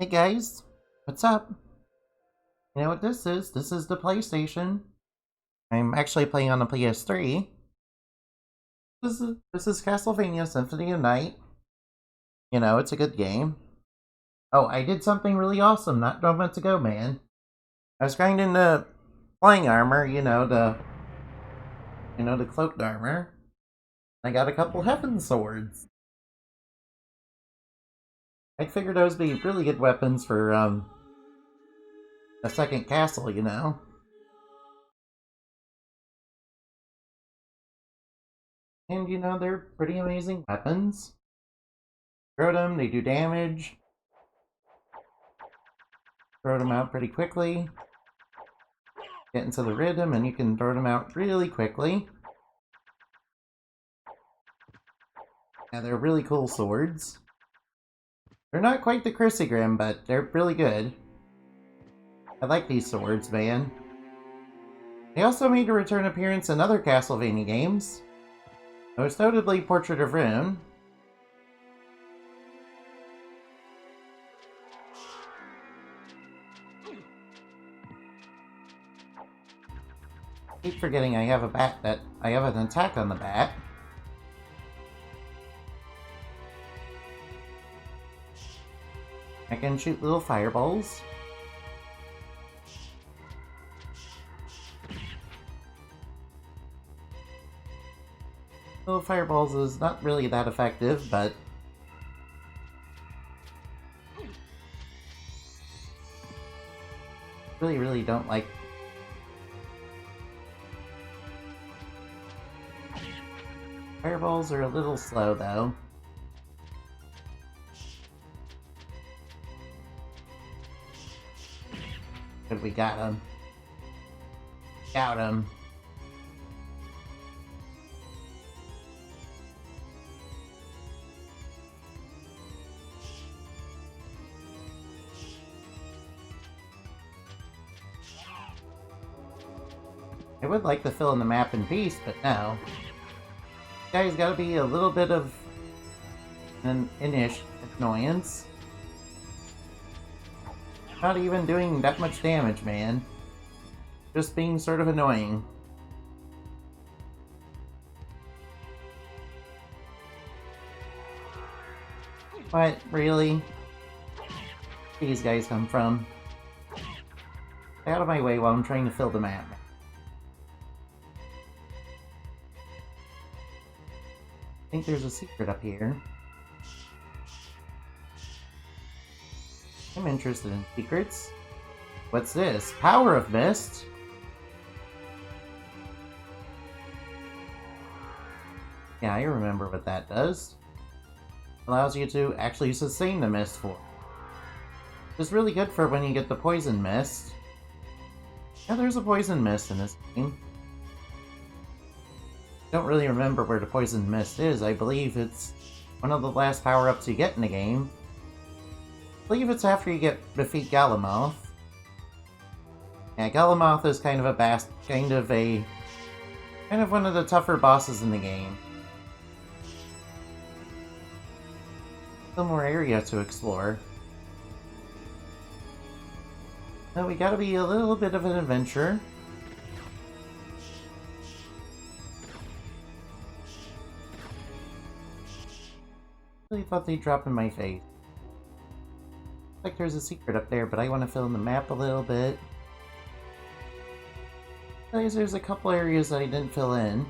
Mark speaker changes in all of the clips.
Speaker 1: Hey guys, what's up? You know what this is? This is the PlayStation. I'm actually playing on the PS3. This is Castlevania Symphony of Night. You know, it's a good game. Oh, I did something really awesome not moments ago, man. I was grinding the flying armor, the cloaked armor. I got a couple heaven swords. I figured those would be really good weapons for a second castle, you know. And they're pretty amazing weapons. Throw them, they do damage. Throw them out pretty quickly. Get into the rhythm and you can throw them out really quickly. Yeah, they're really cool swords. They're not quite the CRISSEAGRIM, but they're really good. I like these swords, man. They also made a return appearance in other Castlevania games. Most notably Portrait of Rune. I keep forgetting I have an attack on the bat. I can shoot little fireballs. Little fireballs is not really that effective, but really don't like. Fireballs are a little slow, though. Good, we got him. Got him. I would like to fill in the map in peace, but no. This guy's gotta be a little bit of an annoyance. Not even doing that much damage, man. Just being sort of annoying. What? Really? Where these guys come from? Stay out of my way while I'm trying to fill the map. I think there's a secret up here. I'm interested in secrets. What's this? Power of Mist? Yeah, I remember what that does. Allows you to actually sustain the mist for. It's really good for when you get the poison mist. Yeah, there's a poison mist in this game. Don't really remember where the poison mist is. I believe it's one of the last power-ups you get in the game. I believe it's after you defeat Galamoth. Yeah, Galamoth is kind of one of the tougher bosses in the game. Still more area to explore. So we gotta be a little bit of an adventure. I really thought they'd drop in my face. Looks like there's a secret up there, but I want to fill in the map a little bit. There's a couple areas that I didn't fill in.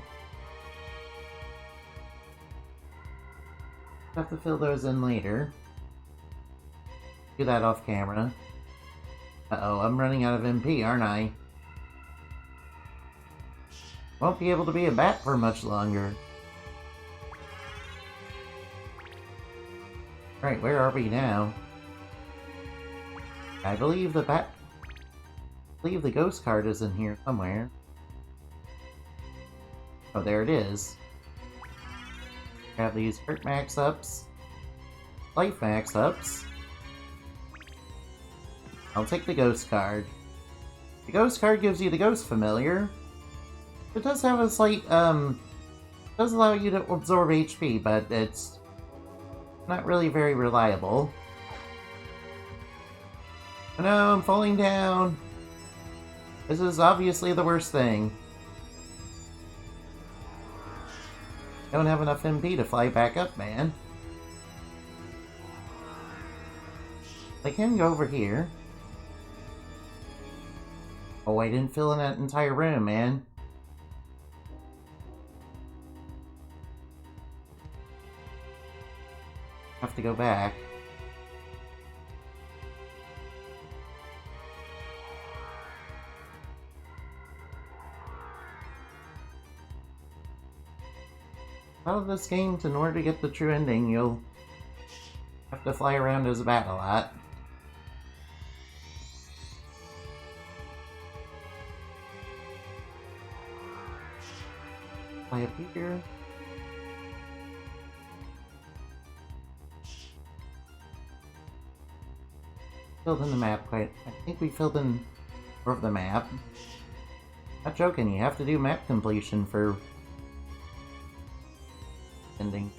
Speaker 1: Have to fill those in later. Do that off camera. Uh-oh, I'm running out of MP, aren't I? Won't be able to be a bat for much longer. Right, where are we now? I believe the ghost card is in here somewhere. Oh, there it is. Have these hurt max ups, life max ups. I'll take the ghost card. The ghost card gives you the ghost familiar. It does have a slight, does allow you to absorb HP, but it's not really very reliable. Oh no, I'm falling down! This is obviously the worst thing. Don't have enough MP to fly back up, man. I can go over here. Oh, I didn't fill in that entire room, man. Have to go back. Out of this game, in order to get the true ending, you'll have to fly around as a bat a lot. Fly up here. Filled in the map quite. I think we filled in more of the map. Not joking, you have to do map completion for ending.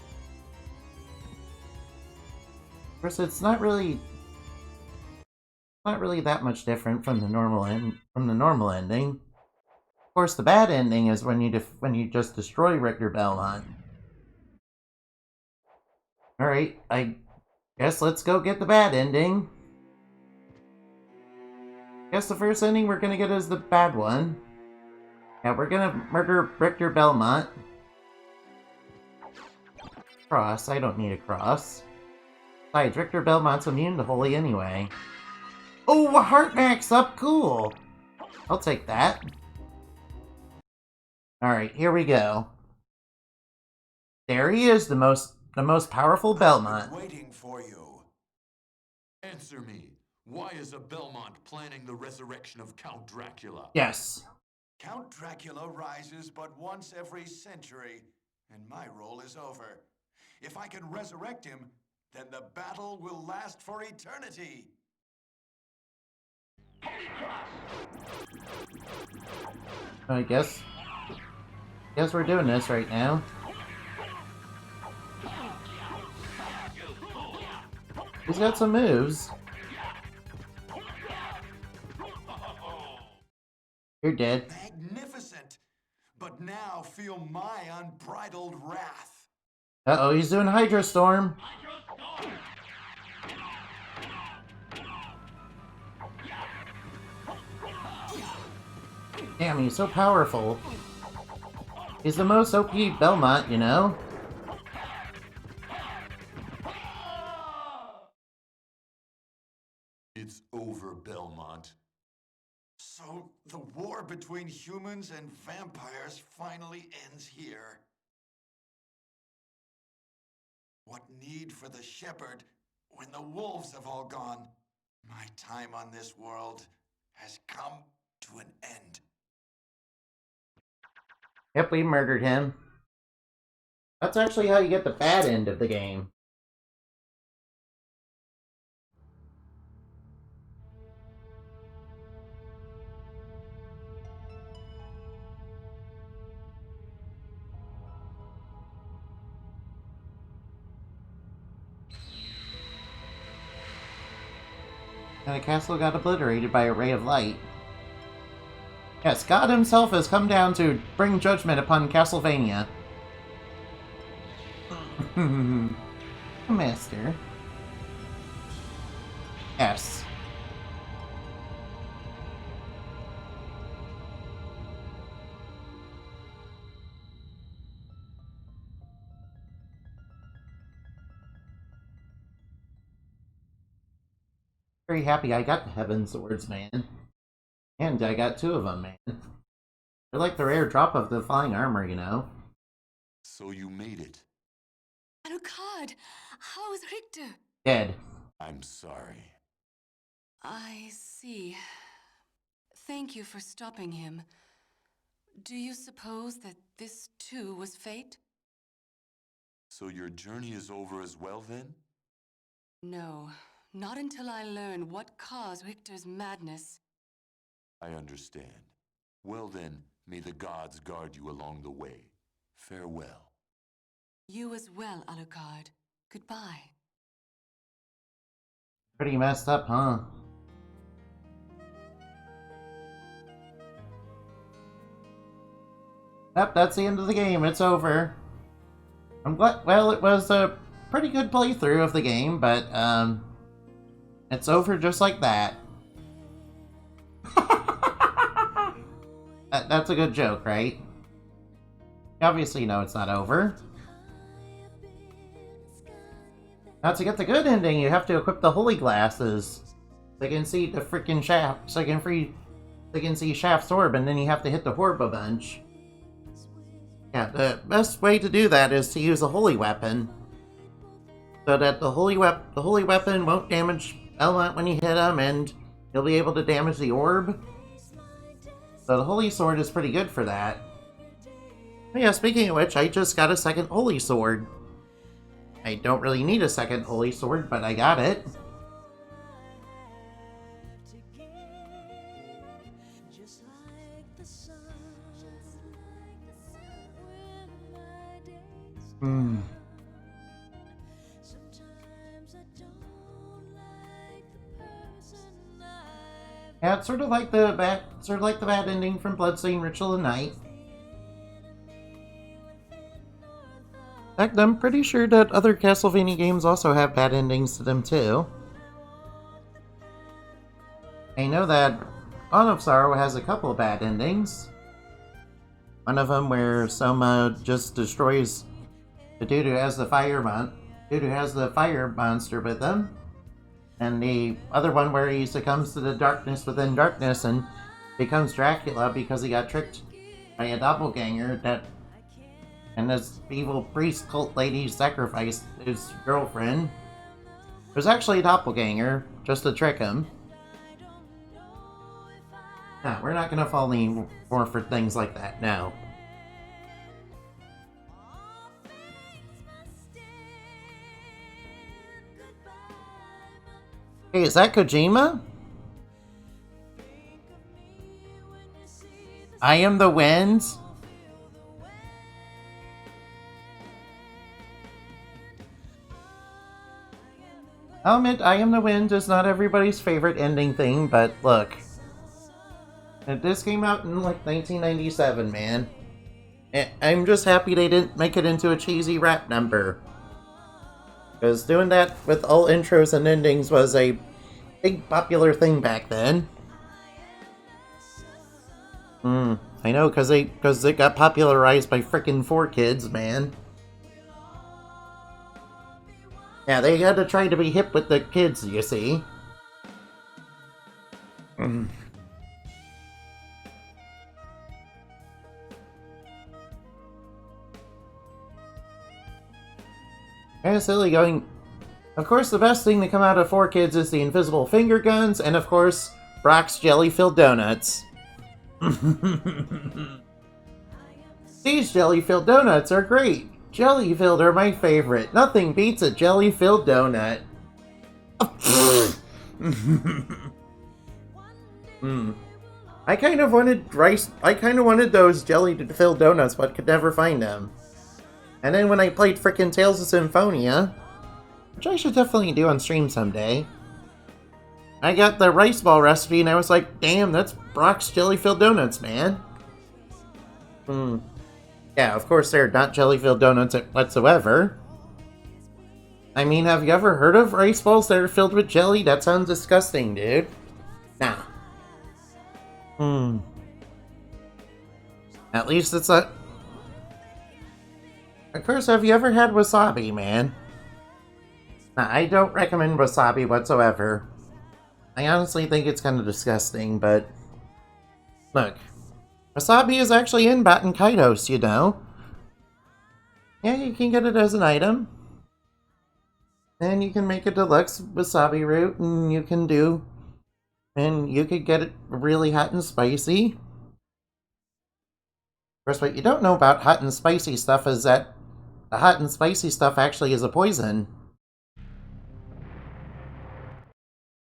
Speaker 1: Of course, it's not really that much different from the normal ending. Of course, the bad ending is when you just destroy Richter Belmont. All right, I guess let's go get the bad ending. Guess the first ending we're gonna get is the bad one. Yeah, we're gonna murder Richter Belmont. Cross, I don't need a cross. Besides, Richter Belmont's immune to Holy anyway. Oh, a heart max up, cool! I'll take that. Alright, here we go. There he is, the most powerful Belmont.
Speaker 2: Waiting for you. Answer me. Why is a Belmont planning the resurrection of Count Dracula?
Speaker 1: Yes.
Speaker 3: Count Dracula rises but once every century, and my role is over. If I can resurrect him, then the battle will last for eternity.
Speaker 1: I guess we're doing this right now. He's got some moves. You're dead.
Speaker 3: Magnificent! But now feel my unbridled wrath.
Speaker 1: Uh-oh, he's doing Hydra Storm. Damn, he's so powerful. He's the most OP Belmont, you know?
Speaker 2: It's over, Belmont.
Speaker 3: So the war between humans and vampires finally ends here. What need for the shepherd when the wolves have all gone? My time on this world has come to an end.
Speaker 1: Yep, we murdered him. That's actually how you get the bad end of the game. And the castle got obliterated by a ray of light. Yes, God himself has come down to bring judgment upon Castlevania. Master. Yes. Very happy I got the Heaven Swords, man. And I got 2 of them, man. They're like the rare drop of the flying armor, you know?
Speaker 2: So you made it.
Speaker 4: Alucard, how is Richter?
Speaker 1: Dead.
Speaker 2: I'm sorry.
Speaker 4: I see. Thank you for stopping him. Do you suppose that this too was fate?
Speaker 2: So your journey is over as well, then?
Speaker 4: No, not until I learn what caused Richter's madness.
Speaker 2: I understand. Well then, may the gods guard you along the way. Farewell.
Speaker 4: You as well, Alucard. Goodbye.
Speaker 1: Pretty messed up, huh? Yep, that's the end of the game. It's over. I'm glad. Well, it was a pretty good playthrough of the game, but it's over just like that. That's a good joke, right? Obviously, you know it's not over. Now, to get the good ending, you have to equip the holy glasses. They can see the freaking shaft, so they can see Shaft's orb, and then you have to hit the orb a bunch. Yeah, the best way to do that is to use a holy weapon, so that the holy weapon won't damage Belmont when you hit him, and you'll be able to damage the orb. So the holy sword is pretty good for that. But yeah, speaking of which, I just got a second holy sword. I don't really need a second holy sword, but I got it. Yeah, it's sort of like the bad ending from Bloodstained Ritual of Night. In fact, I'm pretty sure that other Castlevania games also have bad endings to them too. I know that Dawn of Sorrow has a couple of bad endings. One of them where Soma just destroys the dude who has the fire monster with him. And the other one where he succumbs to the darkness within darkness and becomes Dracula because he got tricked by a doppelganger and this evil priest cult lady sacrificed his girlfriend. It was actually a doppelganger, just to trick him. Nah, we're not gonna fall any more for things like that, no. Hey, is that Kojima? I am the wind? I'll admit, I Am the Wind is not everybody's favorite ending thing, but look. This came out in like 1997, man. I'm just happy they didn't make it into a cheesy rap number. Because doing that with all intros and endings was a big popular thing back then. I know, because it got popularized by frickin' 4Kids, man. Yeah, they had to try to be hip with the kids, you see. Kinda silly going... Of course, the best thing to come out of 4Kids is the invisible finger guns, and of course, Brock's jelly-filled donuts. These jelly-filled donuts are great. Jelly-filled are my favorite. Nothing beats a jelly-filled donut. I kind of wanted those jelly-filled donuts, but could never find them. And then when I played frickin' Tales of Symphonia, which I should definitely do on stream someday, I got the rice ball recipe and I was like, damn, that's Brock's jelly-filled donuts, man. Yeah, of course they're not jelly-filled donuts whatsoever. I mean, have you ever heard of rice balls that are filled with jelly? That sounds disgusting, dude. Nah. At least it's a... Of course, have you ever had wasabi, man? Nah, I don't recommend wasabi whatsoever. I honestly think it's kind of disgusting, but... Look. Wasabi is actually in Batten Kaitos, you know? Yeah, you can get it as an item. And you can make a deluxe wasabi root, and you can do... And you could get it really hot and spicy. Of course, what you don't know about hot and spicy stuff is that the hot and spicy stuff actually is a poison.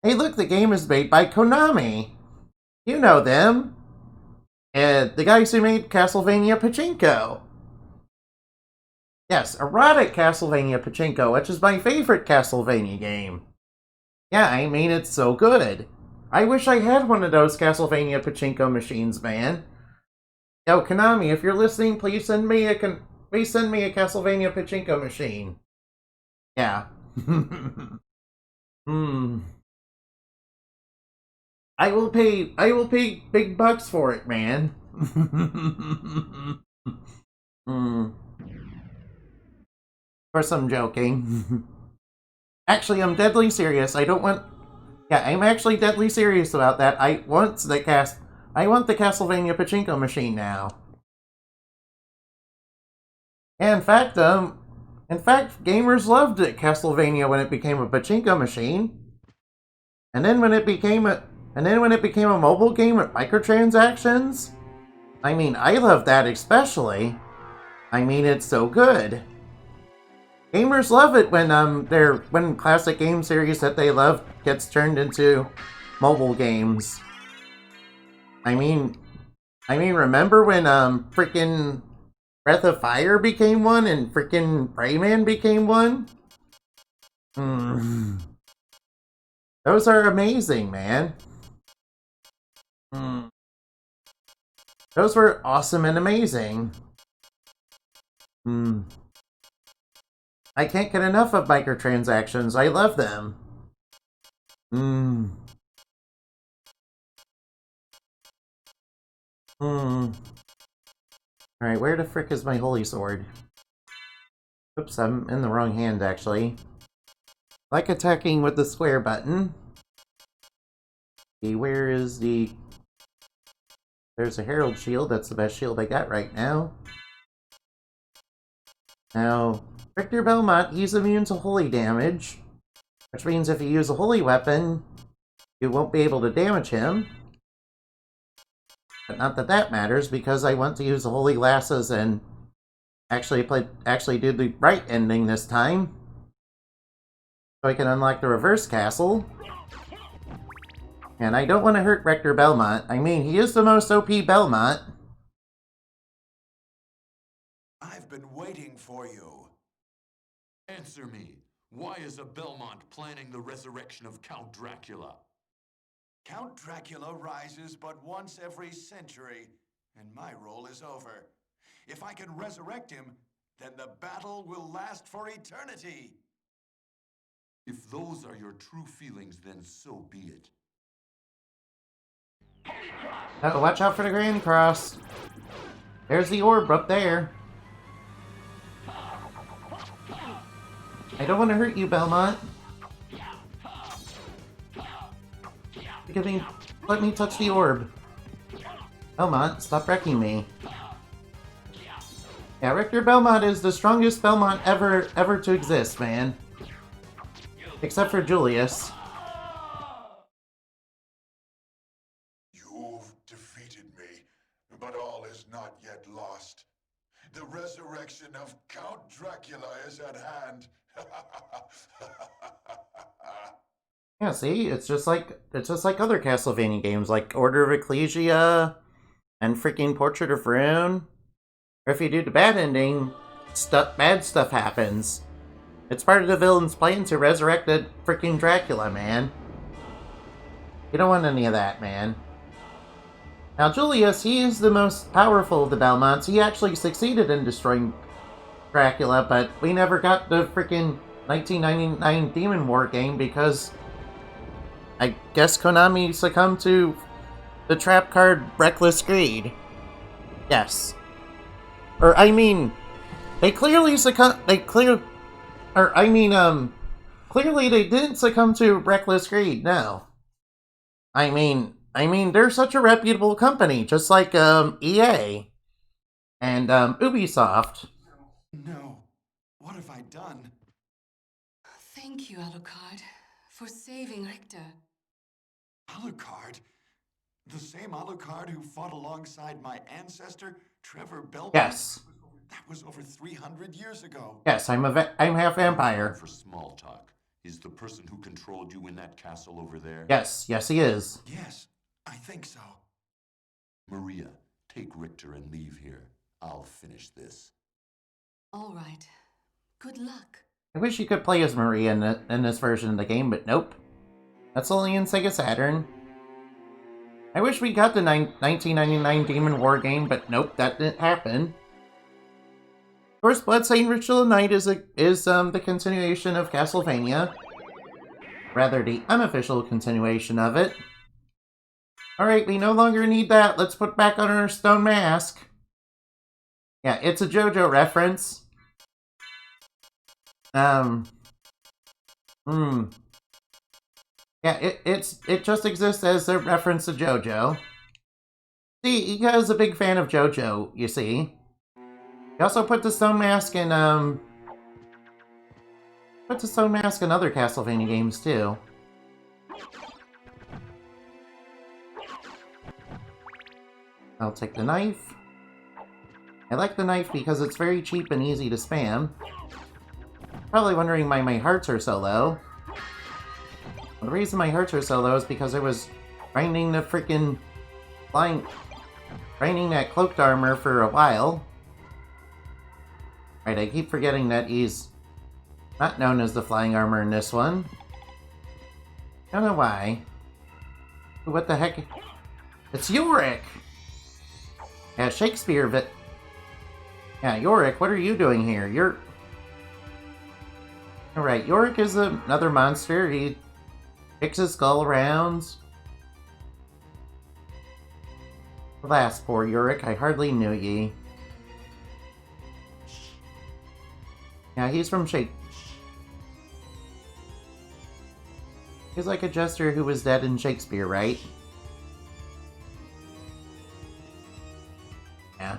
Speaker 1: Hey look, the game is made by Konami! You know them! The guys who made Castlevania Pachinko! Yes, erotic Castlevania Pachinko, which is my favorite Castlevania game. Yeah, I mean, it's so good. I wish I had one of those Castlevania Pachinko machines, man. Yo, Konami, if you're listening, please send me a Castlevania pachinko machine. Yeah. I will pay big bucks for it, man. Of course I'm joking. Actually, I'm deadly serious. Yeah, I'm actually deadly serious about that. I want the Castlevania pachinko machine now. And in fact, gamers loved it, Castlevania, when it became a pachinko machine. And then when it became a mobile game with microtransactions, I mean, I love that especially. I mean, it's so good. Gamers love it when classic game series that they love gets turned into mobile games. I mean, remember when freaking Breath of Fire became one and freaking Rayman became one? Those are amazing, man. Those were awesome and amazing. I can't get enough of microtransactions. I love them. Alright, where the frick is my holy sword? Oops, I'm in the wrong hand, actually. Like attacking with the square button. Okay, where is the... There's a Herald Shield. That's the best shield I got right now. Now, Richter Belmont, he's immune to holy damage. Which means if you use a holy weapon, you won't be able to damage him. But not that that matters, because I want to use the holy glasses and actually do the right ending this time. So I can unlock the reverse castle. And I don't want to hurt Rector Belmont. I mean, he is the most OP Belmont.
Speaker 3: I've been waiting for you.
Speaker 2: Answer me. Why is a Belmont planning the resurrection of Count Dracula?
Speaker 3: Count Dracula rises but once every century, and my role is over. If I can resurrect him, then the battle will last for eternity.
Speaker 2: If those are your true feelings, then so be it.
Speaker 1: Oh, watch out for the Grand Cross. There's the orb up there. I don't want to hurt you, Belmont. Let me touch the orb. Belmont, stop wrecking me. Yeah, Richter Belmont is the strongest Belmont ever to exist, man. Except for Julius.
Speaker 3: You've defeated me, but all is not yet lost. The resurrection of Count Dracula is at hand.
Speaker 1: Yeah, see, it's just like other Castlevania games, like Order of Ecclesia and freaking Portrait of Rune. Or if you do the bad ending, bad stuff happens. It's part of the villain's plan to resurrect the freaking Dracula, man. You don't want any of that, man. Now, Julius, he is the most powerful of the Belmonts. He actually succeeded in destroying Dracula, but we never got the freaking 1999 Demon War game because I guess Konami succumbed to the trap card Reckless Greed. Yes. Or, I mean, they clearly succumbed... clearly they didn't succumb to Reckless Greed, no. I mean, they're such a reputable company, just like, EA and, Ubisoft.
Speaker 3: No. What have I done?
Speaker 4: Thank you, Alucard, for saving Richter.
Speaker 3: Alucard? The same Alucard who fought alongside my ancestor, Trevor Belmont?
Speaker 1: Yes.
Speaker 3: That was over 300 years ago.
Speaker 1: Yes, I'm half vampire.
Speaker 2: For small talk, is the person who controlled you in that castle over there?
Speaker 1: Yes, he is.
Speaker 3: Yes, I think so.
Speaker 2: Maria, take Richter and leave here. I'll finish this.
Speaker 4: All right. Good luck.
Speaker 1: I wish you could play as Maria in this version of the game, but nope. That's only in Sega Saturn. I wish we got the 1999 Demon War game, but nope, that didn't happen. Of course, Bloodstained Ritual of Night is the continuation of Castlevania. Rather, the unofficial continuation of it. Alright, we no longer need that. Let's put back on our stone mask. Yeah, it's a JoJo reference. Yeah, it just exists as a reference to JoJo. See, Ika is a big fan of JoJo, you see. He also put the stone mask in, other Castlevania games, too. I'll take the knife. I like the knife because it's very cheap and easy to spam. Probably wondering why my hearts are so low. Well, the reason my hearts are so low is because I was grinding the freaking grinding that cloaked armor for a while. Right, I keep forgetting that he's not known as the flying armor in this one. Don't know why. What the heck? It's Yorick! Yeah, Shakespeare, but... Yeah, Yorick, what are you doing here? You're... Alright, Yorick is another monster. He kicks his skull around. Alas, poor Yorick, I hardly knew ye. Yeah, he's from He's like a jester who was dead in Shakespeare, right? Yeah.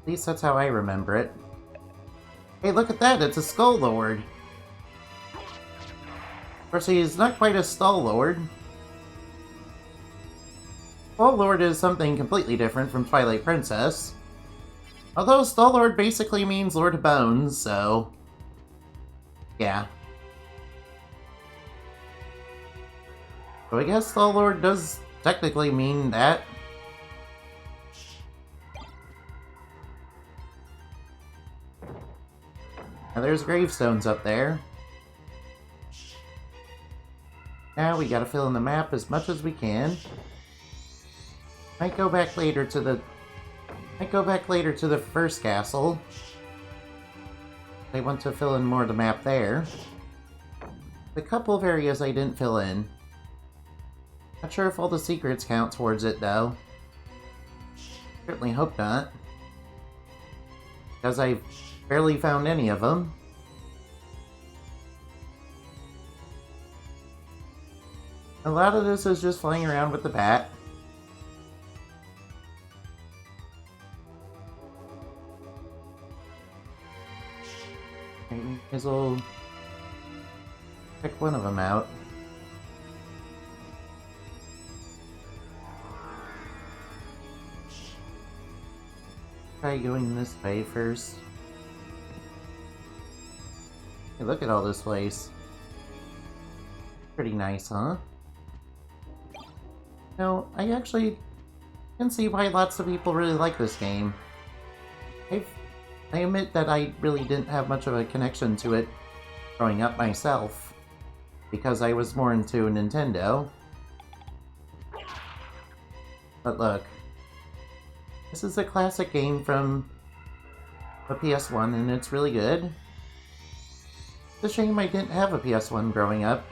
Speaker 1: At least that's how I remember it. Hey, look at that! It's a Skull Lord! Of course, he's not quite a Stall Lord. Skull Lord is something completely different from Twilight Princess. Although Stall Lord basically means Lord of Bones, so... yeah. So I guess Stall Lord does technically mean that. Now there's gravestones up there. Now we gotta fill in the map as much as we can. Might go back later to the first castle. I want to fill in more of the map there. The couple of areas I didn't fill in. Not sure if all the secrets count towards it, though. Certainly hope not. Because I barely found any of them. A lot of this is just flying around with the bat. Guess we'll pick one of them out. Try going this way first. Hey, look at all this place. Pretty nice, huh? No, I actually can see why lots of people really like this game. I admit that I really didn't have much of a connection to it growing up myself, because I was more into Nintendo. But look, this is a classic game from the PS1, and it's really good. It's a shame I didn't have a PS1 growing up,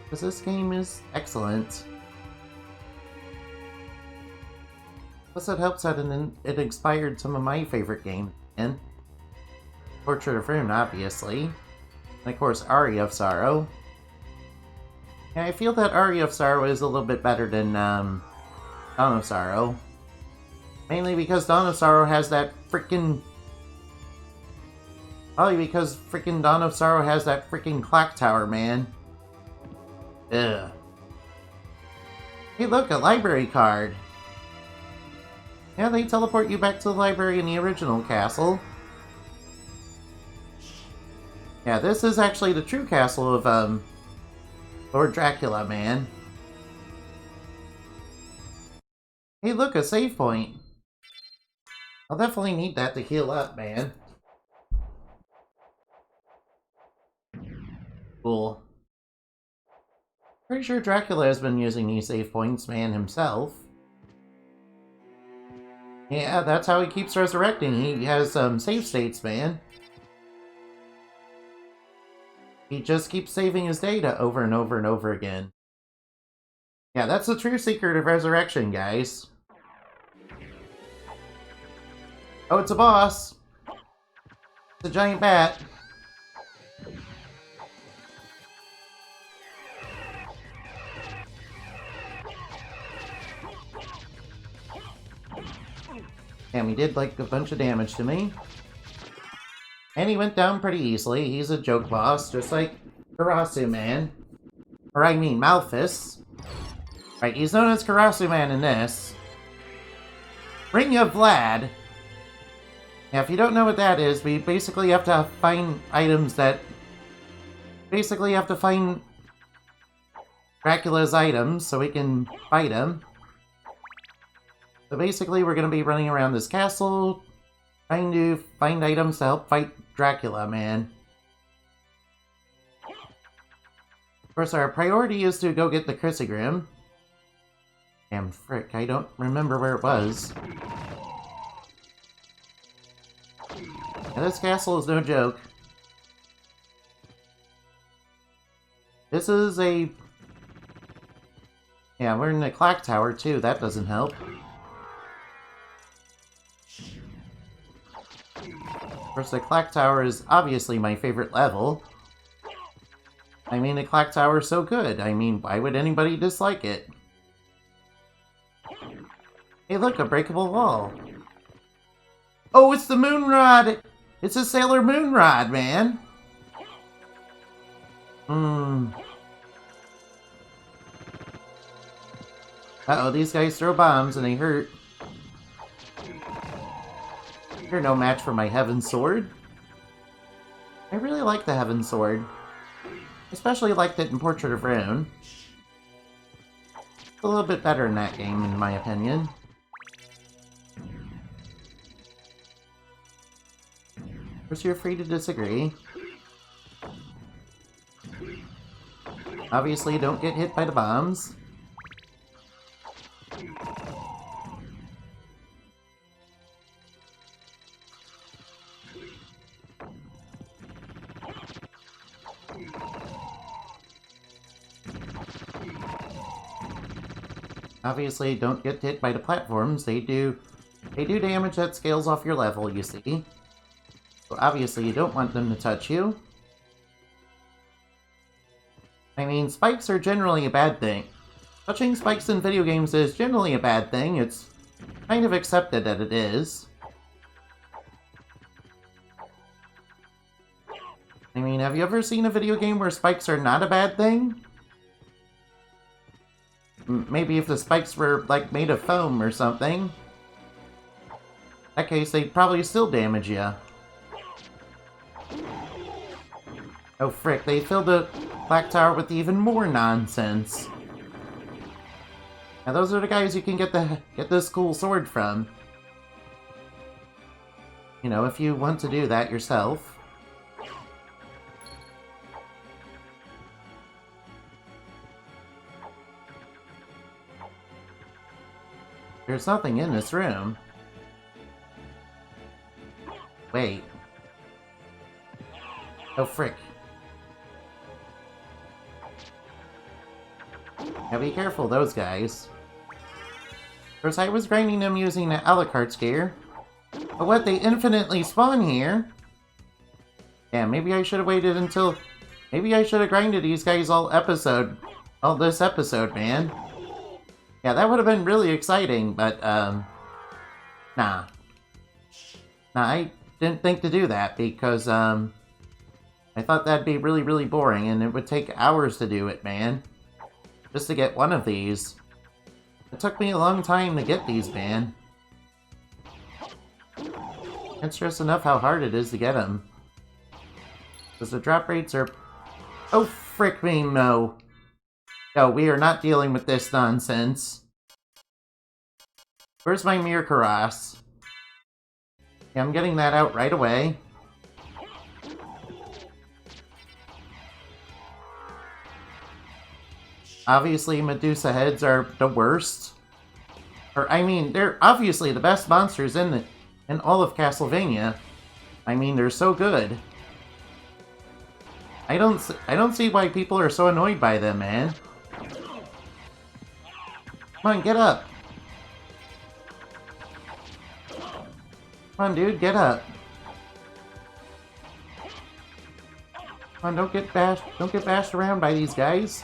Speaker 1: because this game is excellent. Plus it helps that it inspired some of my favorite games, and Portrait of Rune, obviously. And of course, Aria of Sorrow. Yeah, I feel that Aria of Sorrow is a little bit better than Dawn of Sorrow. Mainly because Dawn of Sorrow has that freaking... Probably because freaking Dawn of Sorrow has that freaking clock tower, man. Ugh. Hey look, a library card! Yeah, they teleport you back to the library in the original castle. Yeah, this is actually the true castle of, Lord Dracula, man. Hey, look, a save point. I'll definitely need that to heal up, man. Cool. Pretty sure Dracula has been using these save points, man, himself. Yeah, that's how he keeps resurrecting. He has save states, man. He just keeps saving his data over and over and over again. Yeah, that's the true secret of resurrection, guys. Oh, it's a boss! It's a giant bat. And he did, like, a bunch of damage to me. And he went down pretty easily. He's a joke boss, just like Karasu Man. Or I mean, Malphus. Right, he's known as Karasu Man in this. Ring of Vlad. Yeah, if you don't know what that is, we basically have to find items that... Basically have to find Dracula's items so we can fight him. So basically we're going to be running around this castle, trying to find items to help fight Dracula, man. Of course, our priority is to go get the CRISSEAGRIM. Damn frick, I don't remember where it was. Yeah, this castle is no joke. This is a... Yeah, we're in the clock tower too, that doesn't help. Of course, the clock tower is obviously my favorite level. I mean, the clock tower is so good. I mean, why would anybody dislike it? Hey, look, a breakable wall. Oh, it's the Moonrod! It's a Sailor Moonrod, man! Uh-oh, these guys throw bombs and they hurt. You're no match for my Heaven Sword. I really like the Heaven Sword. Especially liked it in Portrait of Rune. It's a little bit better in that game, in my opinion. Of course, you're free to disagree. Obviously, don't get hit by the bombs. Obviously, don't get hit by the platforms. They do damage that scales off your level, you see. So obviously, you don't want them to touch you. I mean, spikes are generally a bad thing. Touching spikes in video games is generally a bad thing. It's kind of accepted that it is. I mean, have you ever seen a video game where spikes are not a bad thing? Maybe if the spikes were, like, made of foam or something. In that case, they'd probably still damage you. Oh frick, they filled the clock tower with even more nonsense. Now those are the guys you can get this cool sword from. You know, if you want to do that yourself. There's nothing in this room. Wait. Oh, frick. Now be careful, those guys. Of course, I was grinding them using the a la carte gear. But what, they infinitely spawn here? Yeah, maybe I should have waited until... Maybe I should have grinded these guys all this episode, man. Yeah, that would have been really exciting, but, nah. Nah, I didn't think to do that because, I thought that'd be really, really boring, and it would take hours to do it, man. Just to get one of these. It took me a long time to get these, man. Can't stress enough how hard it is to get them. Because the drop rates are... Oh, frick me, no. No, we are not dealing with this nonsense. Where's my Mir Karas? Yeah, I'm getting that out right away. Obviously, Medusa Heads are the worst. Or, I mean, they're obviously the best monsters in all of Castlevania. I mean, they're so good. I don't see why people are so annoyed by them, man. Come on, get up. Come on, dude, get up. Come on, don't get bashed around by these guys.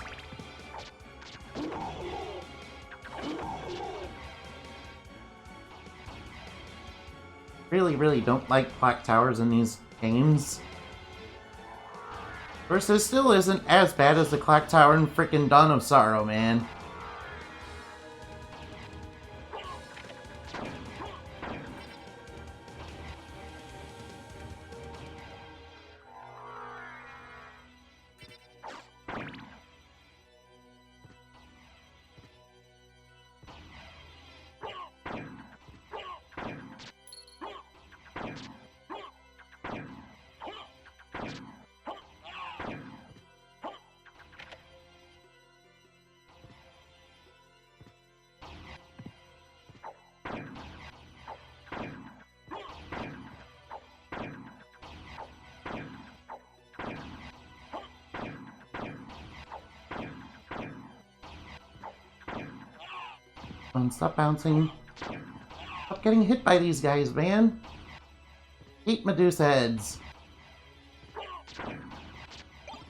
Speaker 1: Really don't like clock towers in these games. Of course, this still isn't as bad as the clock tower in frickin' Dawn of Sorrow, man. Come on, stop bouncing. Stop getting hit by these guys, man. Hate Medusa Heads.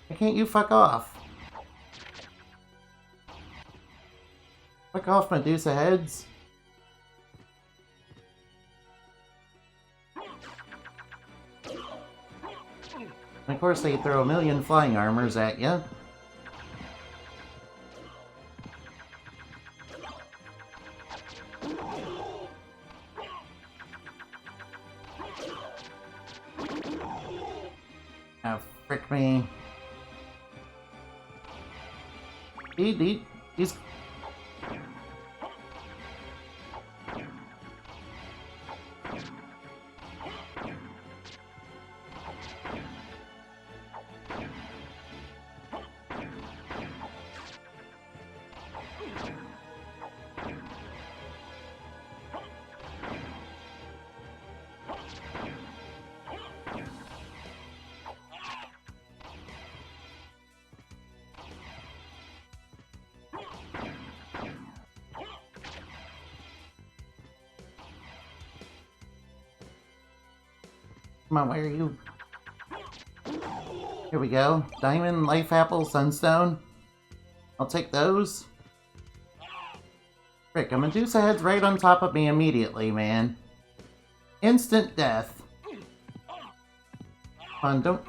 Speaker 1: Why can't you fuck off? Fuck off, Medusa Heads. And of course, they throw a million flying armors at you. Oh, frick me. These... Come on, where are you? Here we go. Diamond, Life Apple, Sunstone. I'll take those. Frick, a Medusa Head's right on top of me immediately, man. Instant death. Come on, don't...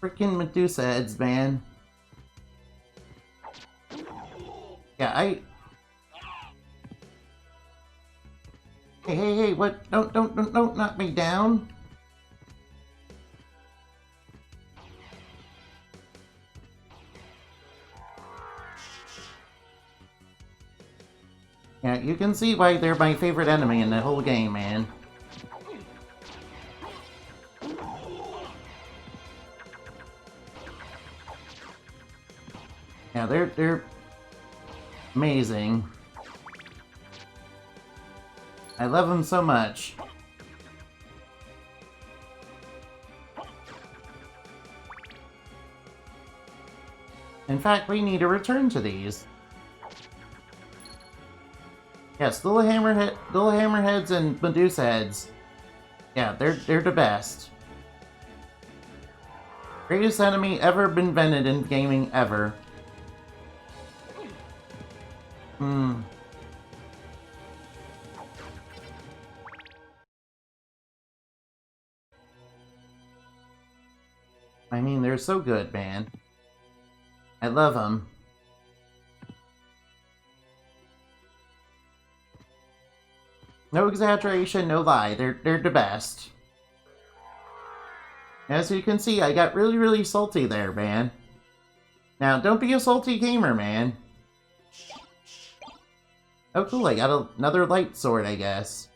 Speaker 1: Frickin' Medusa Heads, man. Yeah, Hey, what? Don't knock me down. Yeah, you can see why they're my favorite enemy in the whole game, man. Yeah, they're amazing. I love them so much. In fact, we need to return to these. Yes, Little Hammerheads and Medusa Heads. Yeah, they're the best. Greatest enemy ever been invented in gaming ever. I mean, they're so good, man. I love them. No exaggeration, no lie. They're the best. As you can see, I got really salty there, man. Now, don't be a salty gamer, man. Oh, cool, I got another light sword, I guess.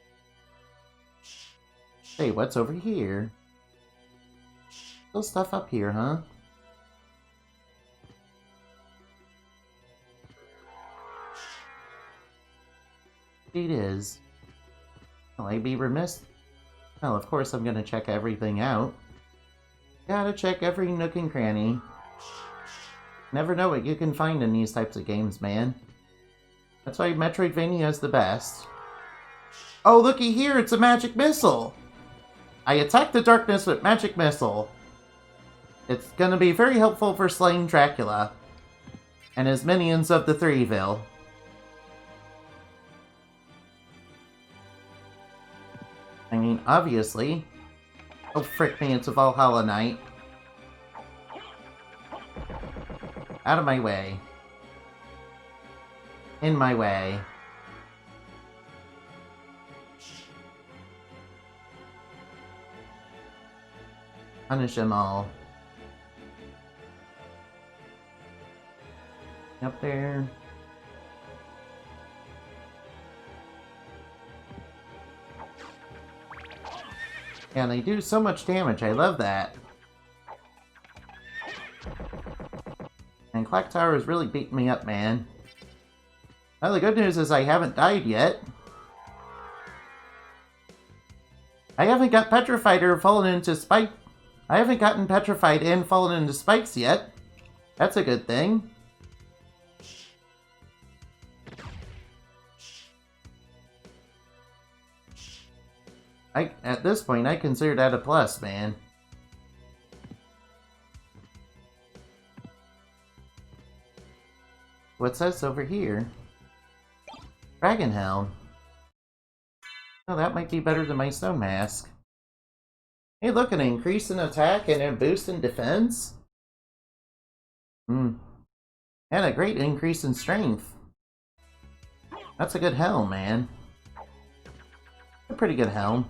Speaker 1: Hey, what's over here? Still stuff up here, huh? It is. Will I be remiss? Well, of course I'm gonna check everything out. Gotta check every nook and cranny. Never know what you can find in these types of games, man. That's why Metroidvania is the best. Oh, looky here, it's a magic missile! I attack the darkness with magic missile. It's gonna be very helpful for slaying Dracula and his minions of the Threeville. I mean, obviously. Oh, frick me, it's a Valhalla Knight. Out of my way. In my way. Punish them all. Up there. Yeah, they do so much damage. I love that. And Clock Tower is really beating me up, man. Well, the good news is I haven't died yet. I haven't got petrified or fallen into spike. I haven't gotten petrified and fallen into spikes yet. That's a good thing. At this point, I consider that a plus, man. What's this over here? Dragon Helm. Oh, that might be better than my Stone Mask. Hey, look, an increase in attack and a boost in defense? And a great increase in strength. That's a good helm, man. A pretty good helm.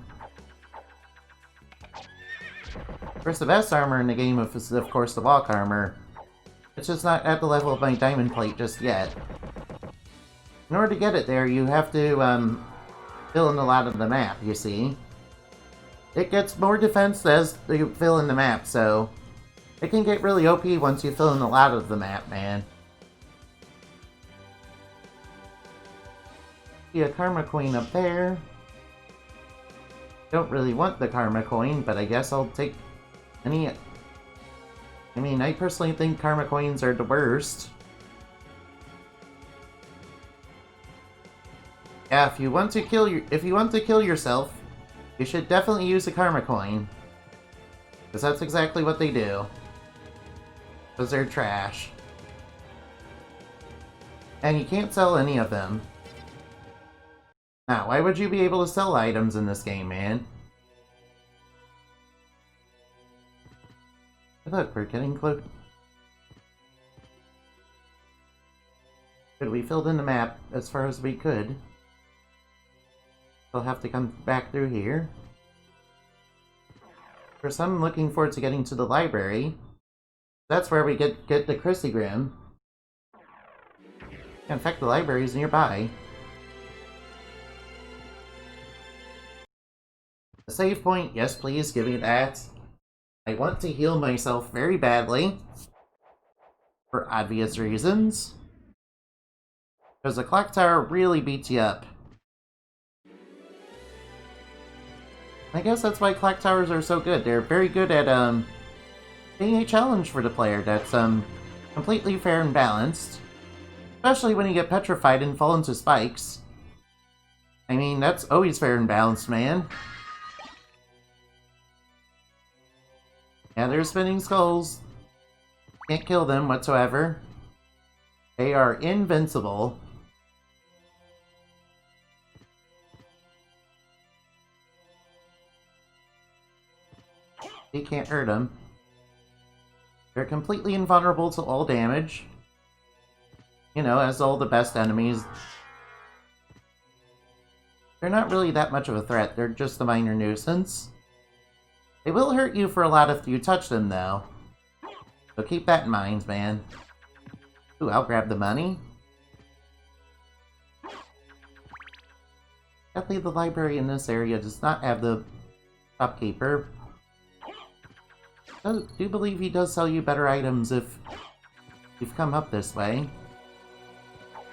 Speaker 1: Of course, the best armor in the game is, of course, the walk armor. It's just not at the level of my diamond plate just yet. In order to get it there, you have to, fill in a lot of the map, you see. It gets more defense as you fill in the map, so it can get really OP once you fill in a lot of the map, man. See a Karma Coin up there. Don't really want the Karma Coin, but I guess I'll take any... I mean, I personally think Karma Coins are the worst. Yeah, if you want to kill yourself, you should definitely use a Karma Coin. Because that's exactly what they do. Because they're trash. And you can't sell any of them. Now, why would you be able to sell items in this game, man? Look, we're getting close. Good, we filled in the map as far as we could. We'll have to come back through here. First, I'm looking forward to getting to the library. That's where we get the CRISSEAGRIM. In fact, the library is nearby. A save point, yes please, give me that. I want to heal myself very badly. For obvious reasons. Because the clock tower really beats you up. I guess that's why clock towers are so good. They're very good at, being a challenge for the player that's, completely fair and balanced. Especially when you get petrified and fall into spikes. I mean, that's always fair and balanced, man. Yeah, they're spinning skulls. Can't kill them whatsoever. They are invincible. You can't hurt them. They're completely invulnerable to all damage. You know, as all the best enemies. They're not really that much of a threat, they're just a minor nuisance. They will hurt you for a lot if you touch them, though. So keep that in mind, man. Ooh, I'll grab the money. Sadly, the library in this area does not have the shopkeeper. I do believe he does sell you better items if you've come up this way.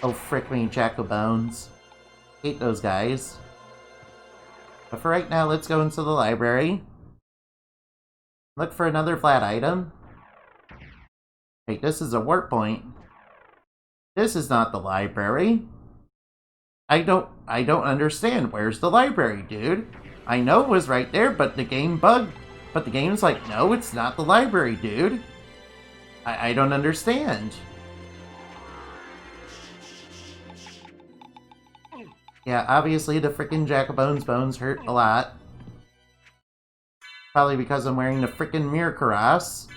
Speaker 1: Oh, frick me, Jack-o'-bones. Hate those guys. But for right now, let's go into the library. Look for another flat item. Wait, this is a warp point. This is not the library. I don't understand. Where's the library, dude? I know it was right there, but the game bugged. But the game's like, no, it's not the library, dude. I don't understand. Yeah, obviously the frickin' Jack-o'-bones bones hurt a lot. Probably because I'm wearing the frickin' mirror cuirass.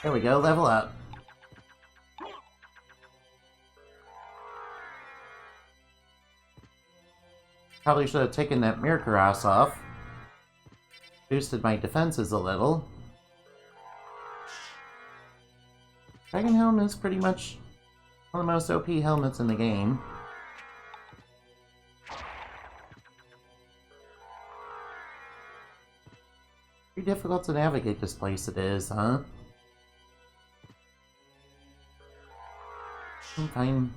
Speaker 1: There we go, level up. Probably should have taken that mirror cuirass off. Boosted my defenses a little. Dragon Helm is pretty much one of the most OP helmets in the game. Pretty difficult to navigate this place it is, huh? I'm fine.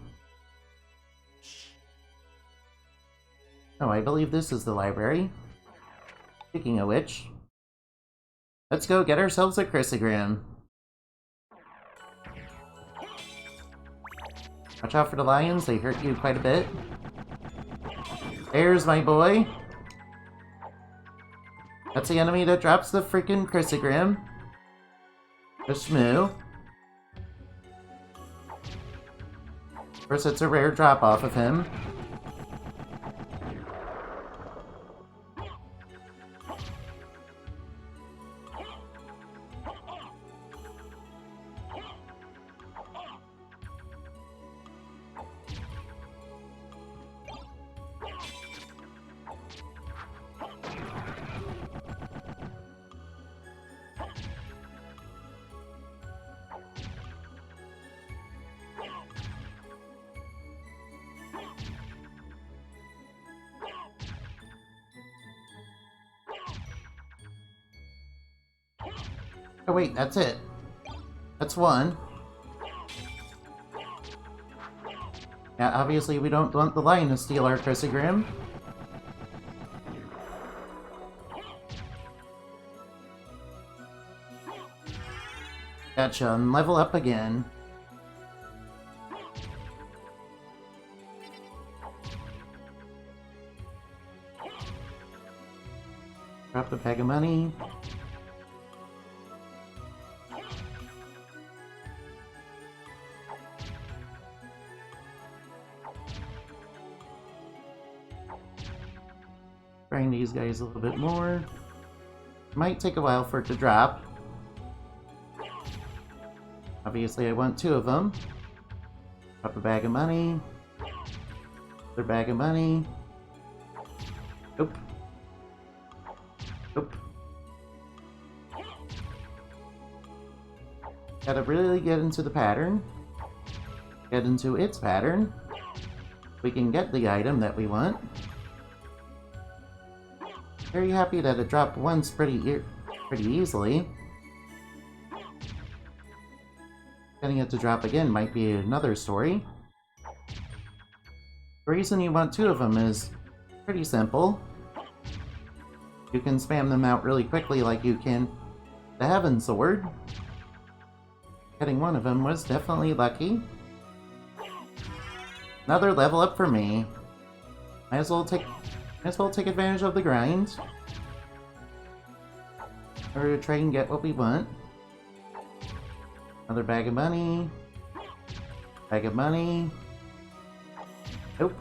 Speaker 1: Oh, I believe this is the library. Speaking of which, let's go get ourselves a CRISSEAGRIM. Watch out for the lions, they hurt you quite a bit. There's my boy. That's the enemy that drops the freaking CRISSEAGRIM. The Shmoo. Of course, it's a rare drop off of him. Oh wait, that's it. That's one. Yeah, obviously we don't want the lion to steal our CRISSEAGRIM. Gotcha, and level up again. Drop the bag of money. Grind these guys a little bit more. Might take a while for it to drop. Obviously I want two of them. Drop a bag of money. Another bag of money. Nope. Nope. Gotta really get into the pattern. Get into its pattern. We can get the item that we want. Very happy that it dropped once pretty easily. Getting it to drop again might be another story. The reason you want two of them is pretty simple. You can spam them out really quickly like you can the Heaven Sword. Getting one of them was definitely lucky. Another level up for me. Might as well take advantage of the grind. In order to try and get what we want. Another bag of money. Bag of money. Nope.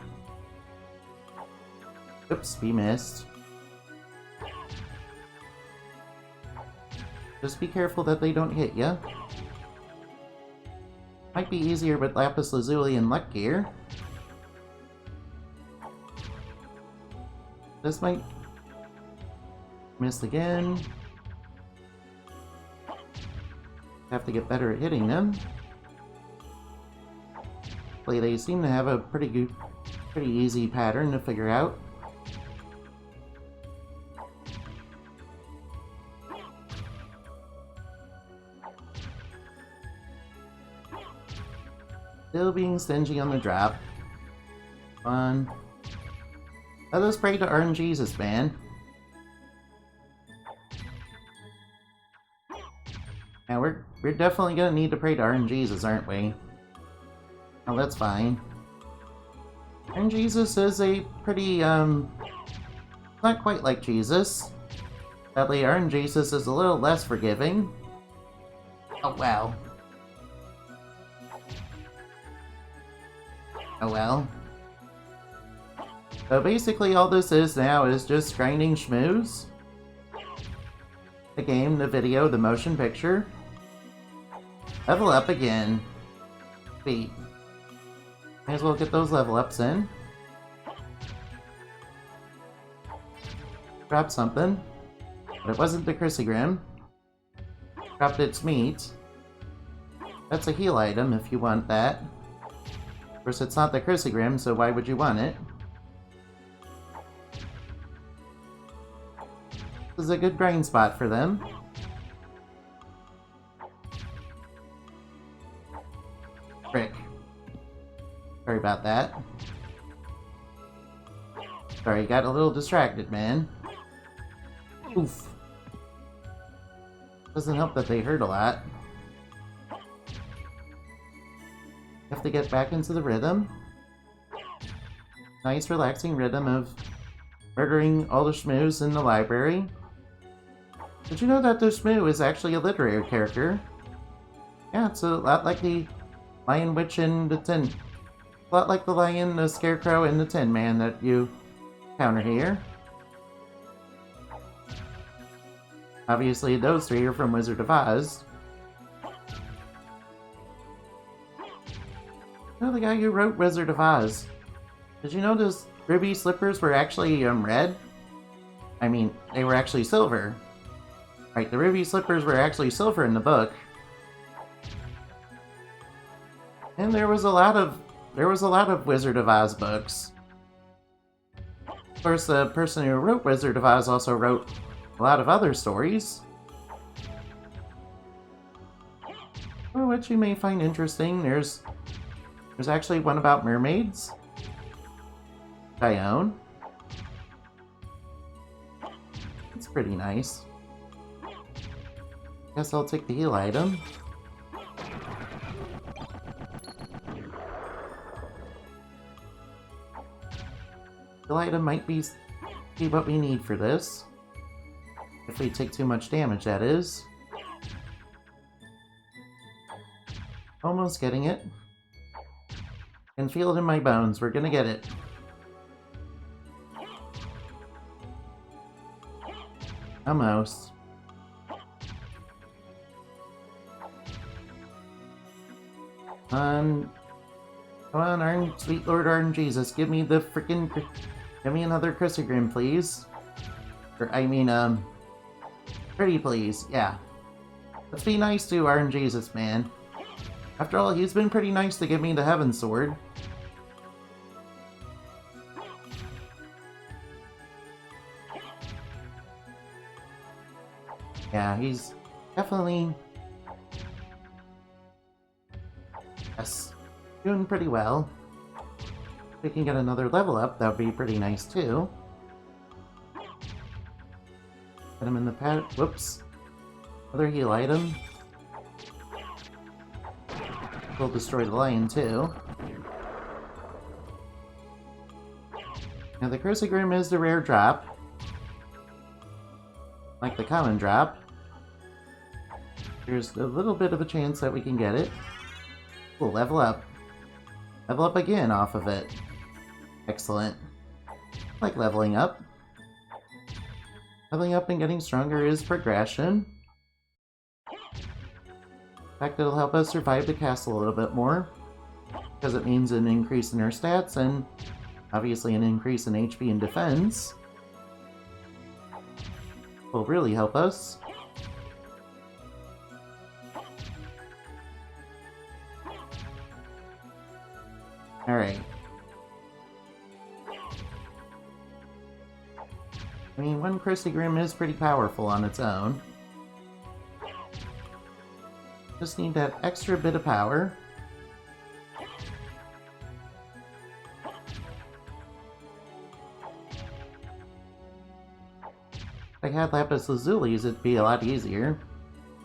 Speaker 1: Oops, we missed. Just be careful that they don't hit ya. Might be easier with Lapis Lazuli and Luck Gear. This might miss again. Have to get better at hitting them. Hopefully they seem to have a pretty easy pattern to figure out. Still being stingy on the drop. Come on. Let us pray to RNGesus, man. Yeah, we're definitely gonna need to pray to RNGesus, aren't we? Oh, that's fine. RNGesus is a pretty, not quite like Jesus. Sadly, RNGesus is a little less forgiving. Oh, wow. Oh, well. So basically all this is now is just grinding schmooze. The game, the video, the motion picture. Level up again. Sweet. Might as well get those level ups in. Drop something. But it wasn't the CRISSEAGRIM. Dropped its meat. That's a heal item if you want that. Of course, it's not the CRISSEAGRIM, so why would you want it? This is a good grind spot for them. Frick. Sorry about that. Sorry, got a little distracted, man. Oof. Doesn't help that they hurt a lot. Have to get back into the rhythm. Nice relaxing rhythm of murdering all the schmoos in the library. Did you know that the shmoo is actually a literary character? Yeah, it's a lot like the Lion Witch and the Tin. A lot like the Lion, the Scarecrow, and the Tin Man that you encounter here. Obviously, those three are from Wizard of Oz. You know the guy who wrote Wizard of Oz. Did you know those ruby slippers were actually red? I mean, they were actually silver. Right, the ruby slippers were actually silver in the book. And there was a lot of Wizard of Oz books. Of course, the person who wrote Wizard of Oz also wrote a lot of other stories. Well, which you may find interesting. There's actually one about mermaids. I own. It's pretty nice. Guess I'll take the heal item. The item might be what we need for this. If we take too much damage, that is. Almost getting it. Can feel it in my bones. We're gonna get it. Almost. Come on, sweet Lord RNGesus, give me the frickin' give me another CRISSEAGRIM, please. Or, I mean, pretty please, yeah. Let's be nice to RNGesus, man. After all, he's been pretty nice to give me the Heaven Sword. Yeah, he's definitely... Yes, doing pretty well. If we can get another level up, that would be pretty nice too. Get him in the pad. Whoops. Another heal item. We'll destroy the lion too. Now the CRISSEAGRIM is the rare drop. Like the common drop. There's a little bit of a chance that we can get it. We'll level up. Level up again off of it. Excellent. Like leveling up. Leveling up and getting stronger is progression. In fact, it'll help us survive the castle a little bit more. Because it means an increase in our stats and obviously an increase in HP and defense. Will really help us. Alright. I mean, one CRISSEAGRIM is pretty powerful on its own. Just need that extra bit of power. I had lapis lazulis, it'd be a lot easier.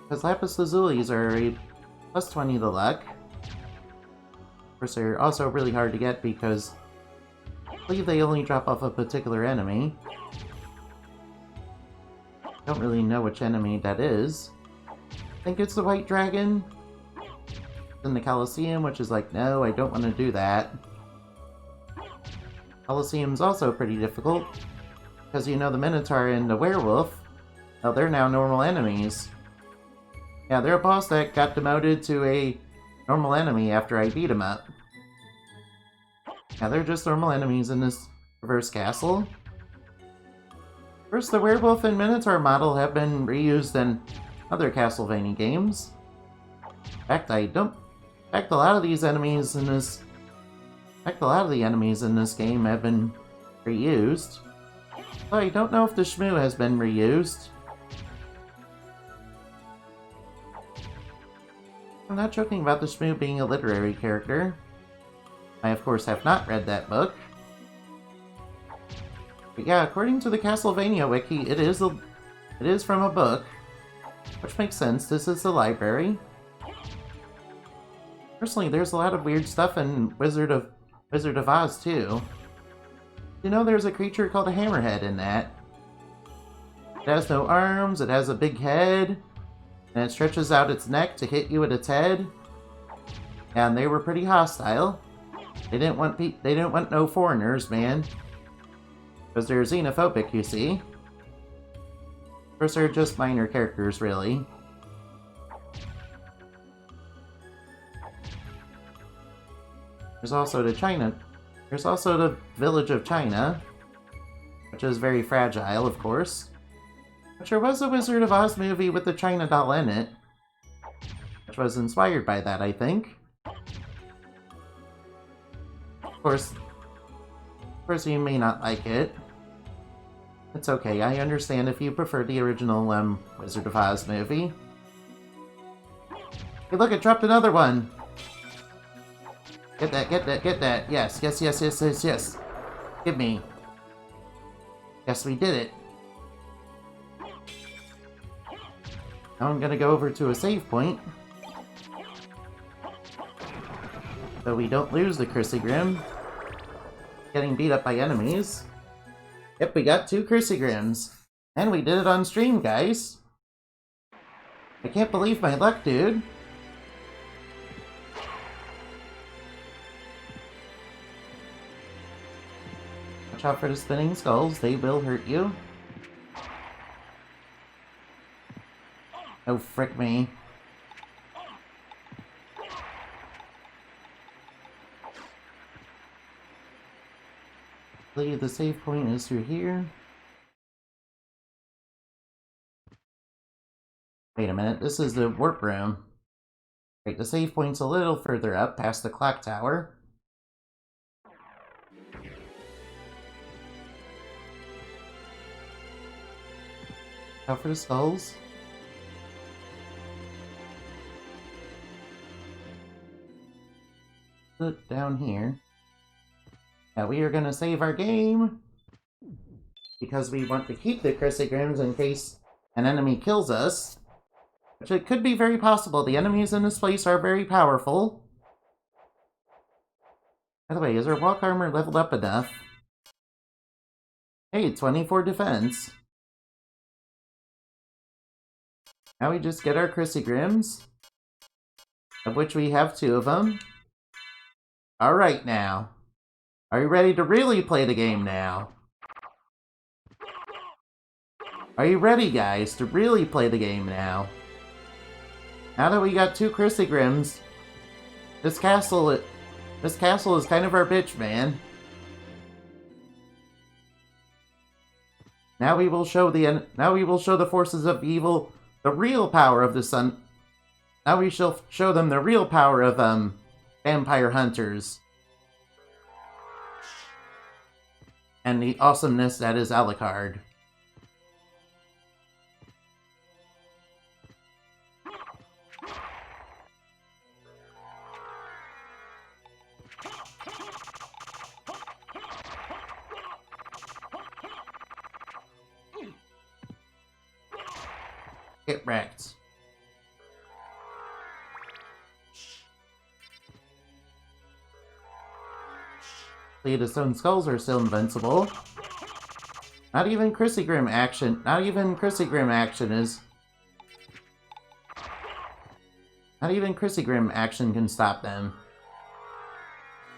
Speaker 1: Because lapis lazulis are a plus 20 to luck. Of course, they're also really hard to get because I believe they only drop off a particular enemy. Don't really know which enemy that is. I think it's the white dragon in the Colosseum, which is like, no, I don't want to do that. Colosseum's also pretty difficult, because you know the Minotaur and the Werewolf, well, they're now normal enemies. Yeah, they're a boss that got demoted to a normal enemy after I beat him up. Yeah, they're just normal enemies in this reverse castle. First, the Werewolf and Minotaur model have been reused in other Castlevania games. In fact, a lot of these enemies in this... In fact, a lot of the enemies in this game have been reused. But I don't know if the Shmoo has been reused. I'm not joking about the Shmoo being a literary character. I, of course, have not read that book. But yeah, according to the Castlevania wiki, it is from a book. Which makes sense, this is the library. Personally, there's a lot of weird stuff in Wizard of Oz, too. You know there's a creature called a hammerhead in that. It has no arms, it has a big head, and it stretches out its neck to hit you with its head. And they were pretty hostile. They didn't want no foreigners, man. Because they're xenophobic, you see. Of course, they're just minor characters, really. There's also the village of China, which is very fragile, of course. But there was a Wizard of Oz movie with the China doll in it, which was inspired by that, I think. Of course, you may not like it. It's okay, I understand if you prefer the original Wizard of Oz movie. Hey look, it dropped another one! Get that, get that, get that! Yes, yes, yes, yes, yes, yes! Give me! Yes, we did it! Now I'm gonna go over to a save point. So we don't lose the CRISSEAGRIM. Getting beat up by enemies. Yep, we got 2 CRISSEAGRIMs. And we did it on stream, guys. I can't believe my luck, dude. Watch out for the spinning skulls, they will hurt you. Oh, frick me. I believe the save point is through here. Wait a minute, this is the warp room. Wait, the save point's a little further up, past the clock tower. Out for the skulls. Look down here. Now we are gonna save our game because we want to keep the CRISSEAGRIMs in case an enemy kills us. Which it could be very possible. The enemies in this place are very powerful. By the way, is our walk armor leveled up enough? Hey, 24 defense. Now we just get our CRISSEAGRIMs, of which we have 2 of them. Alright now. Are you ready to really play the game now? Are you ready, guys, to really play the game now? Now that we got 2 CRISSEAGRIMs, this castle is kind of our bitch, man. Now we will show the forces of evil the real power of the sun. Now we shall show them the real power of vampire hunters. And the awesomeness that is Alucard. Get wrecked. The stone skulls are still invincible. Not even CRISSEAGRIM action. Not even CRISSEAGRIM action is. Not even CRISSEAGRIM action can stop them.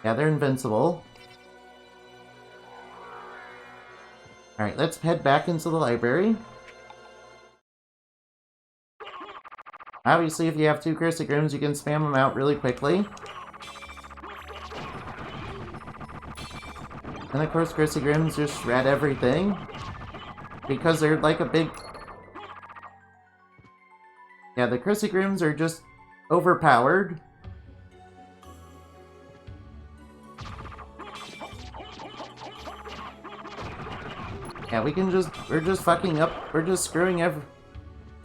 Speaker 1: Yeah, they're invincible. Alright, let's head back into the library. Obviously, if you have 2 CRISSEAGRIMs, you can spam them out really quickly. And of course, CRISSEAGRIMs just shred everything. Because they're like a big... Yeah, the CRISSEAGRIMs are just overpowered. Yeah, we're just fucking up, we're just screwing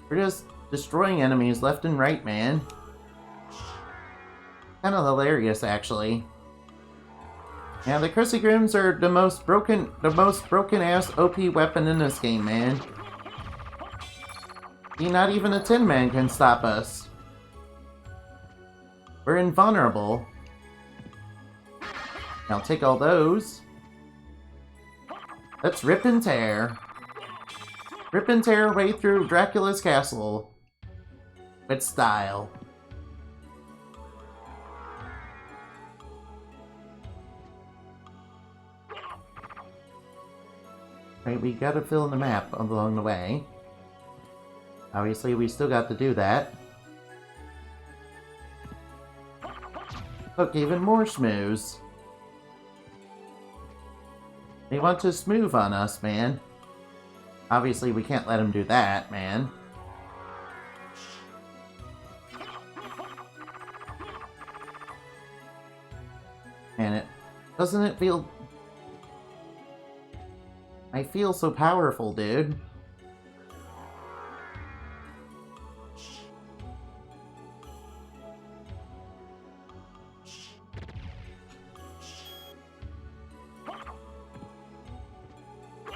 Speaker 1: we're just destroying enemies left and right, man. Kinda hilarious, actually. Yeah, the CRISSEAGRIMs are the most broken-ass OP weapon in this game, man. Not even a Tin Man can stop us. We're invulnerable. I'll take all those. Let's rip and tear. Rip and tear our way through Dracula's castle. With style. Right, we gotta fill in the map along the way. Obviously, we still got to do that. Look, even more schmooze. They want to smooth on us, man. Obviously, we can't let them do that, man. And doesn't it feel... I feel so powerful, dude.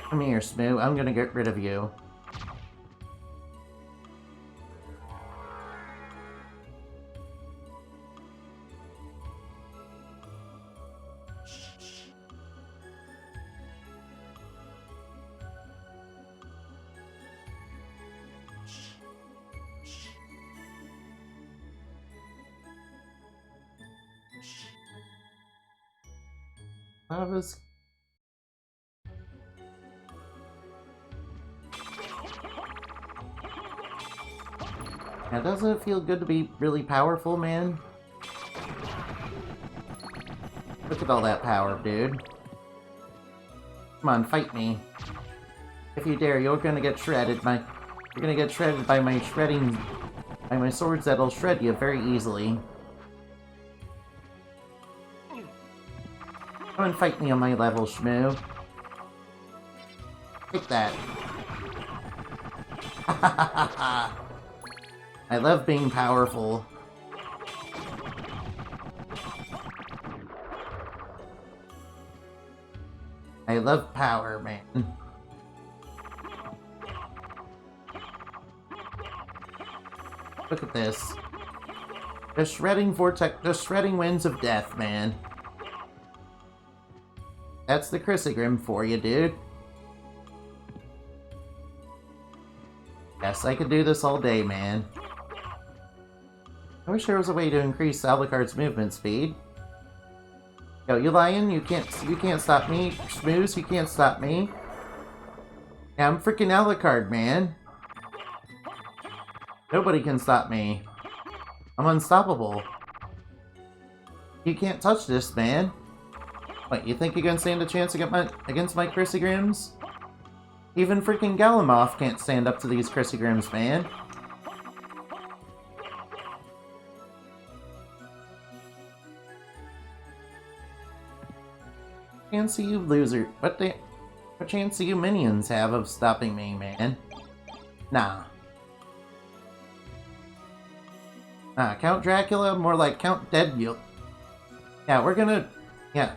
Speaker 1: Come here, Smoo. I'm gonna get rid of you. I was... Now, doesn't it feel good to be really powerful, man? Look at all that power, dude. Come on, fight me. If you dare, you're gonna get shredded. You're gonna get shredded by my swords that'll shred you very easily. Come and fight me on my level, Shmoo. Take that. I love being powerful. I love power, man. Look at this. The shredding vortex, the shredding winds of death, man. That's the CRISSEAGRIM for you, dude. Yes, I could do this all day, man. I wish there was a way to increase Alucard's movement speed. Yo, you lion? You can't stop me. Schmooze, you can't stop me. Yeah, I'm freaking Alucard, man. Nobody can stop me. I'm unstoppable. You can't touch this, man. What, you think you're gonna stand a chance against my CRISSEAGRIMs? Even freaking Galamoth can't stand up to these CRISSEAGRIMs, man. Chance do you loser? What chance do you minions have of stopping me, man? Nah. Count Dracula? More like Count Deadpool. Yeah, we're gonna... Yeah.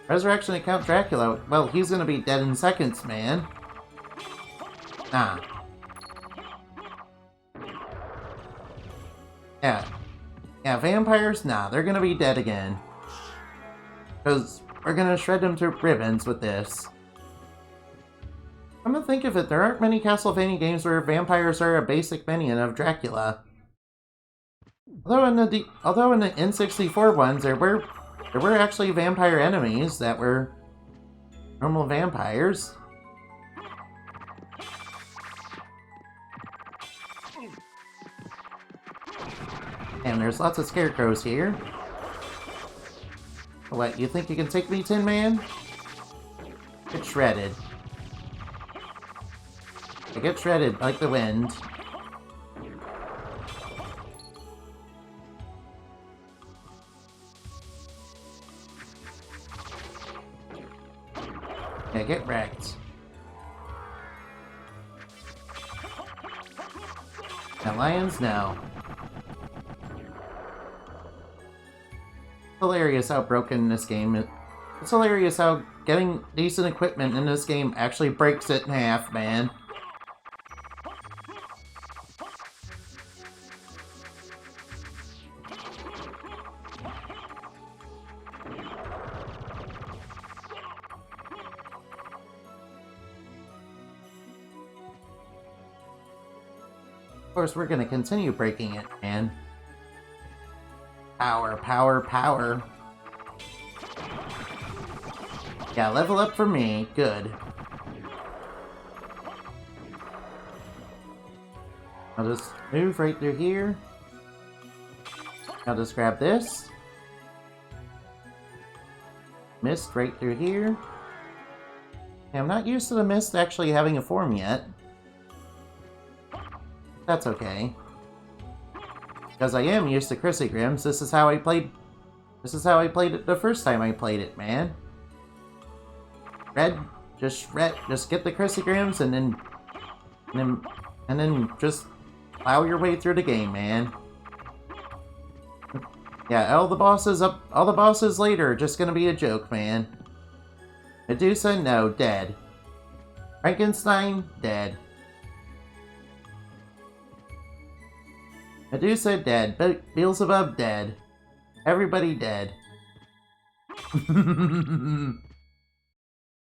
Speaker 1: Resurrection of Count Dracula. Well, he's gonna be dead in seconds, man. Nah. Yeah. Yeah, vampires? Nah, they're gonna be dead again. Because we're gonna shred them to ribbons with this. Come to think of it, there aren't many Castlevania games where vampires are a basic minion of Dracula. Although in the N64 ones, there were actually vampire enemies that were normal vampires. And there's lots of scarecrows here. What, you think you can take me, Tin Man? Get shredded. I get shredded like the wind. Yeah, get wrecked. Now, lions, no. It's hilarious how broken this game is. It's hilarious how getting decent equipment in this game actually breaks it in half, man. Of course, we're gonna continue breaking it, man. Power, power, power. Yeah, level up for me. Good. I'll just move right through here. I'll just grab this. Mist right through here. Yeah, I'm not used to the mist actually having a form yet. That's okay. Because I am used to CRISSEAGRIMs. This is how I played it the first time I played it, man. Just get the CRISSEAGRIMs and then just plow your way through the game, man. Yeah, all the bosses later are just gonna be a joke, man. Medusa, no, dead. Frankenstein, dead. Medusa, dead. Beelzebub, dead. Everybody dead.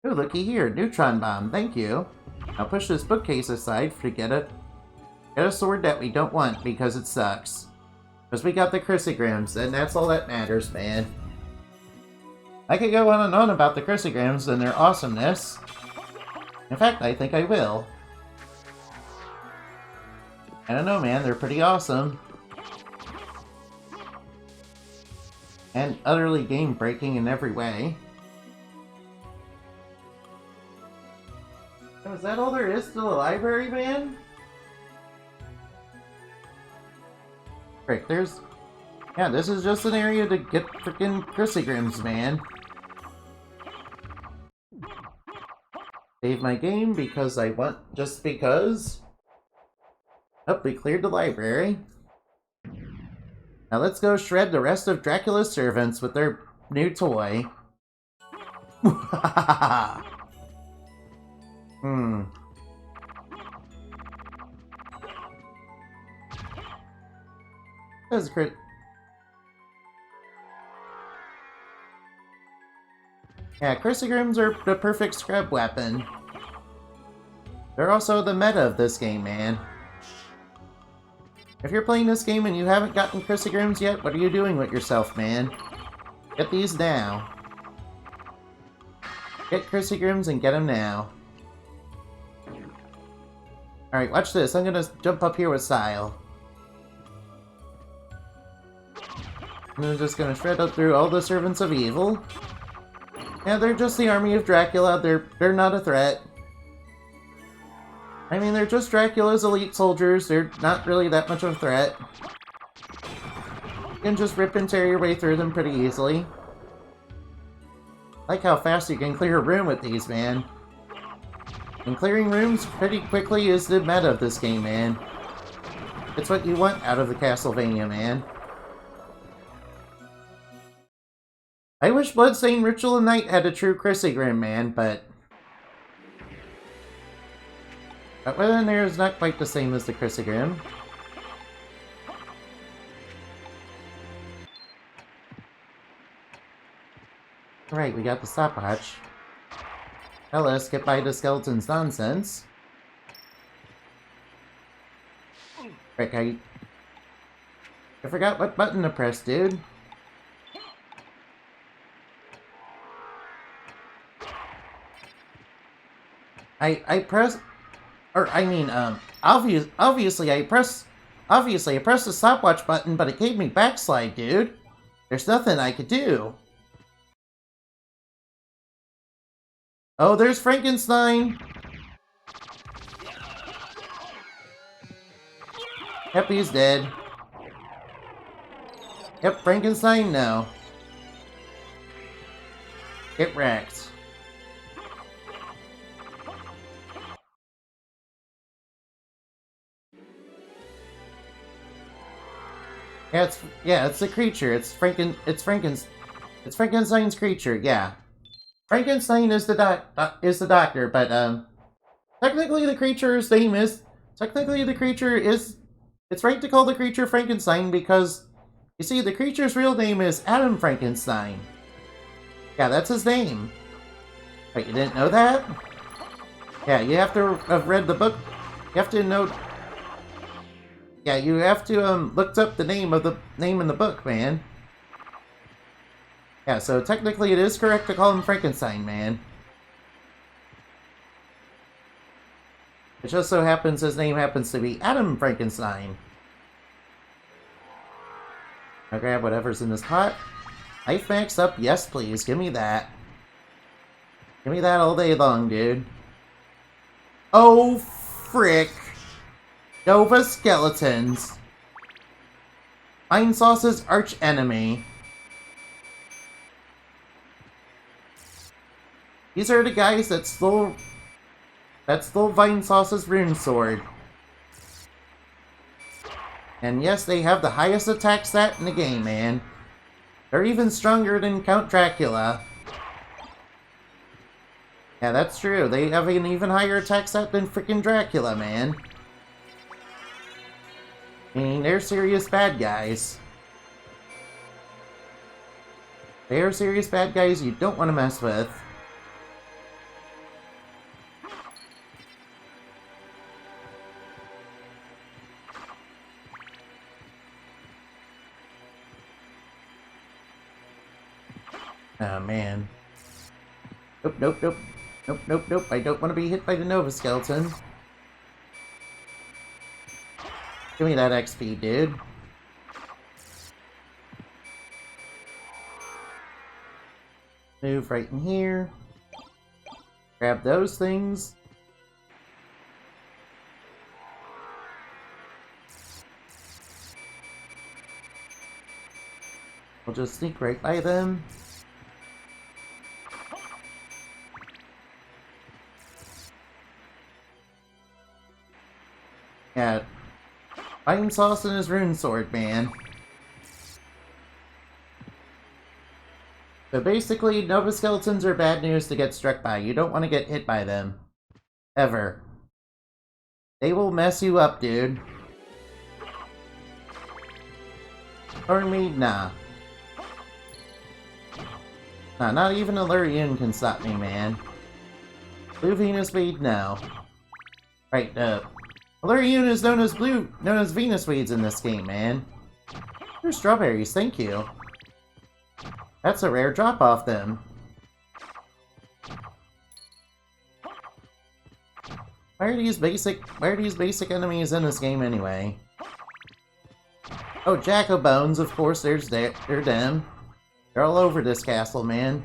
Speaker 1: Oh, looky here. Neutron bomb. Thank you. I'll push this bookcase aside to get a sword that we don't want because it sucks. Because we got the CRISSEAGRIMs, and that's all that matters, man. I could go on and on about the CRISSEAGRIMs and their awesomeness. In fact, I think I will. I don't know, man. They're pretty awesome. And utterly game-breaking in every way. Oh, is that all there is to the library, man? Frick, there's... Yeah, this is just an area to get frickin' CRISSEAGRIMs, man. Save my game because I want... Just because... Oh, we cleared the library. Now let's go shred the rest of Dracula's servants with their new toy. That's great. Yeah, CRISSEAGRIMs are the perfect scrub weapon. They're also the meta of this game, man. If you're playing this game and you haven't gotten CRISSEAGRIMs yet, what are you doing with yourself, man? Get these now. Get CRISSEAGRIMs and get them now. Alright, watch this. I'm gonna jump up here with style. And I'm just gonna shred up through all the servants of evil. Yeah, they're just the army of Dracula. They're not a threat. I mean, they're just Dracula's elite soldiers. They're not really that much of a threat. You can just rip and tear your way through them pretty easily. I like how fast you can clear a room with these, man. And clearing rooms pretty quickly is the meta of this game, man. It's what you want out of the Castlevania, man. I wish Bloodstained Ritual of Night had a true CRISSEAGRIM, man, but what in there is not quite the same as the CRISSEAGRIM. Alright, we got the stopwatch. Now let's get by the skeleton's nonsense. Frick, I forgot what button to press, dude. I press, or I mean, obviously I press the stopwatch button, but it gave me backslide, dude. There's nothing I could do. Oh, there's Frankenstein. Yep, he's dead. Yep, Frankenstein, no. Get wrecked. Yeah, it's a creature. It's Frankenstein's creature. Yeah, Frankenstein is the doctor, but technically the creature's name is it's right to call the creature Frankenstein because you see the creature's real name is Adam Frankenstein. Yeah, that's his name. Wait, you didn't know that? Yeah, you have to have read the book. You have to know. Yeah, you have to looked up the name in the book, man. Yeah, so technically it is correct to call him Frankenstein, man. It just so happens his name happens to be Adam Frankenstein. I'll grab whatever's in this pot. Life max up, yes please, give me that. Give me that all day long, dude. Oh, frick. Nova Skeletons. Vine Sauce's arch enemy. These are the guys that stole Vine Sauce's Rune Sword. And yes, they have the highest attack stat in the game, man. They're even stronger than Count Dracula. Yeah, that's true. They have an even higher attack stat than freaking Dracula, man. I mean, they're serious bad guys. They are serious bad guys you don't want to mess with. Oh, man. Nope, nope, nope. Nope, nope, nope. I don't want to be hit by the Nova Skeleton. Give me that XP, dude. Move right in here. Grab those things. We'll just sneak right by them. Yeah. Vine Sauce and his Rune Sword, man. So basically, Nova Skeletons are bad news to get struck by. You don't want to get hit by them. Ever. They will mess you up, dude. Or me? Nah. Nah, not even a Lurian can stop me, man. Blue Venus Weed? No. Right, Lurian is known as Venus Weeds in this game, man. Here's strawberries, thank you. That's a rare drop off then. Why are these basic enemies in this game anyway? Oh, Jack-o'-bones, of course, they're them. They're all over this castle, man.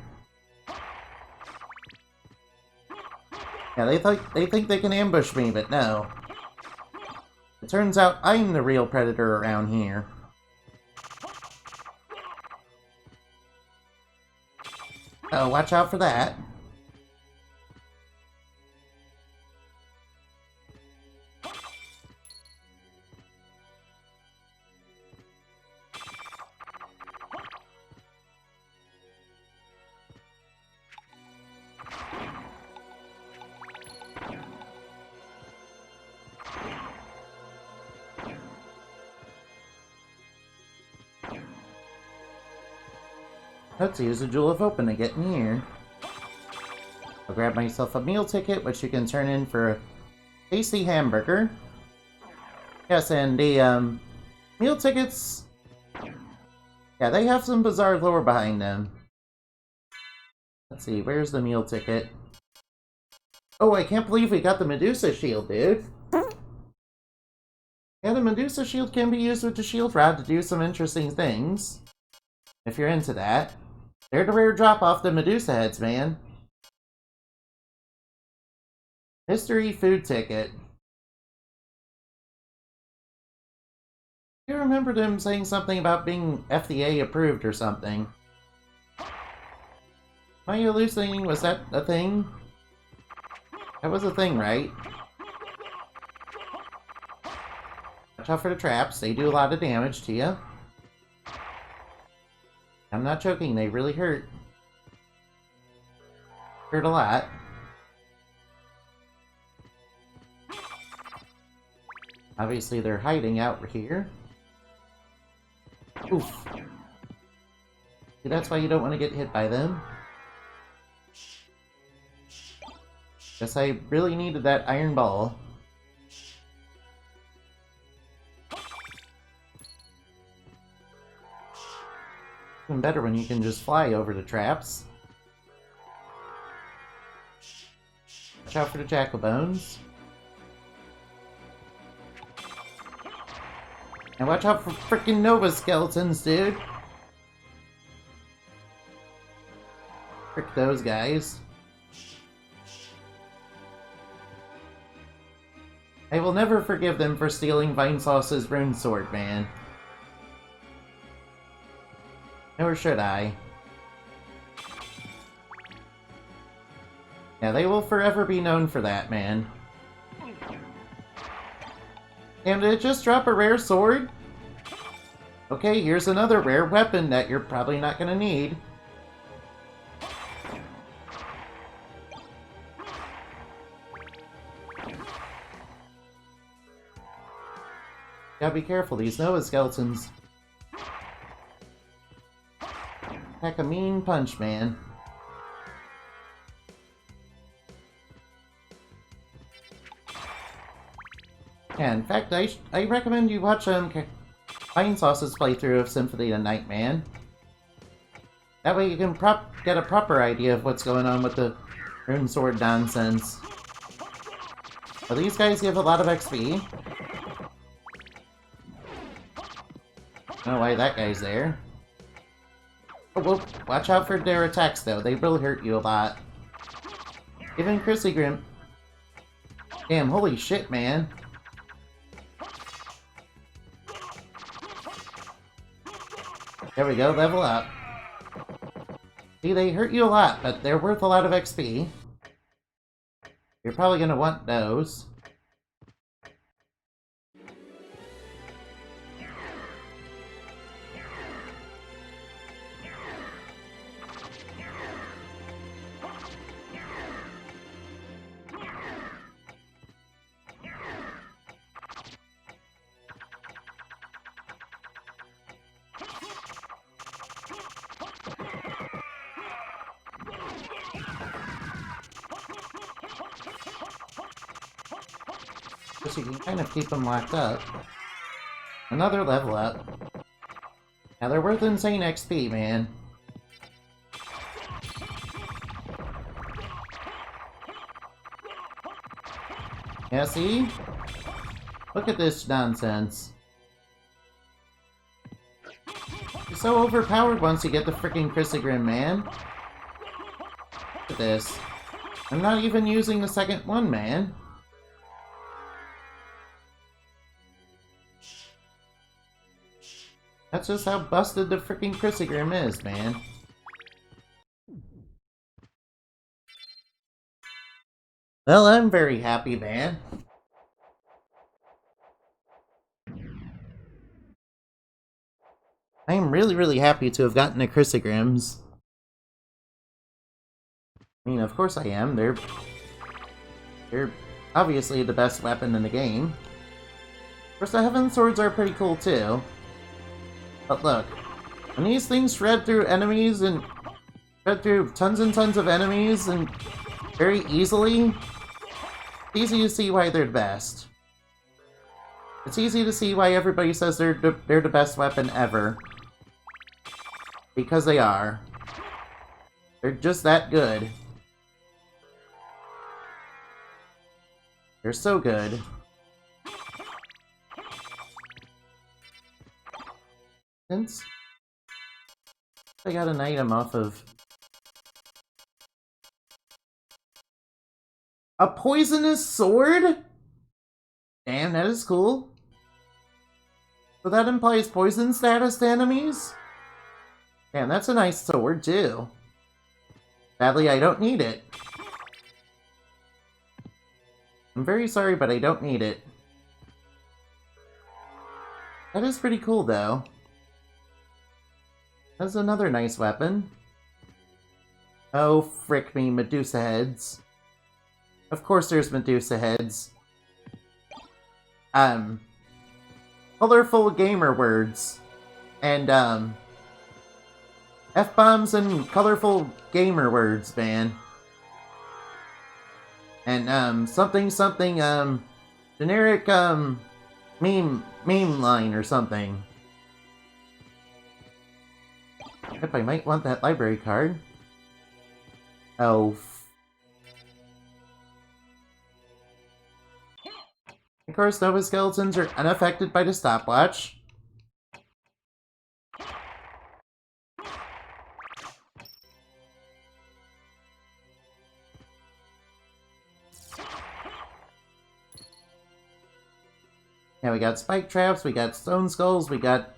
Speaker 1: Yeah, they think they can ambush me, but no. It turns out I'm the real predator around here. Oh, watch out for that. Let's use a Jewel of Open to get in here. I'll grab myself a meal ticket, which you can turn in for a tasty hamburger. Yes, and the meal tickets... yeah, they have some bizarre lore behind them. Let's see, where's the meal ticket? Oh, I can't believe we got the Medusa Shield, dude. Yeah, the Medusa Shield can be used with the Shield Rod to do some interesting things. If you're into that. They're the rare drop off the Medusa Heads, man. Mystery food ticket. I remembered him saying something about being FDA approved or something. Am I hallucinating? Was that a thing? That was a thing, right? Watch out for the traps. They do a lot of damage to you. I'm not joking, they really hurt. Hurt a lot. Obviously, they're hiding out here. Oof. See, that's why you don't want to get hit by them. Guess I really needed that iron ball. Even better when you can just fly over the traps. Watch out for the jackal-bones. And watch out for freaking Nova skeletons, dude. Frick those guys. I will never forgive them for stealing Vinesauce's Rune Sword, man. Nor should I. Yeah, they will forever be known for that, man. Damn, did it just drop a rare sword? Okay, here's another rare weapon that you're probably not gonna need. Gotta be careful, these Nova skeletons pack a mean punch, man. Yeah, in fact, I recommend you watch Vinesauce's playthrough of Symphony of Night, man. That way you can get a proper idea of what's going on with the Rune Sword nonsense. Well, these guys give a lot of XP. I don't know why that guy's there. Oh, well, watch out for their attacks, though. They will hurt you a lot. Even CRISSEAGRIM. Damn, holy shit, man. There we go, level up. See, they hurt you a lot, but they're worth a lot of XP. You're probably gonna want those. So you can kind of keep them locked up. Another level up. Now they're worth insane XP, man. Yeah, see? Look at this nonsense. You're so overpowered once you get the freaking CRISSEAGRIM, man. Look at this. I'm not even using the second one, man. That's just how busted the freaking CRISSEAGRIM is, man. Well, I'm very happy, man. I am really, really happy to have gotten the CRISSEAGRIMs. I mean, of course I am. They're obviously the best weapon in the game. Of course, the Heaven Swords are pretty cool, too. But look, And these things shred through enemies and shred through tons and tons of enemies and very easily. It's easy to see why they're the best. It's easy to see why everybody says they're the best weapon ever. Because they are. They're just that good. They're so good. Since I got an item off of... A poisonous sword? Damn, that is cool. So that implies poison status to enemies? Damn, that's a nice sword, too. Sadly, I don't need it. I'm very sorry, but I don't need it. That is pretty cool, though. That's another nice weapon. Oh, frick me, Medusa Heads. Of course there's Medusa Heads. Colorful gamer words. And, F-bombs and colorful gamer words, man. And, something, generic, meme line or something. Yep, I might want that library card. Oh. Of course, Nova Skeletons are unaffected by the stopwatch. Yeah, we got spike traps, we got stone skulls, we got...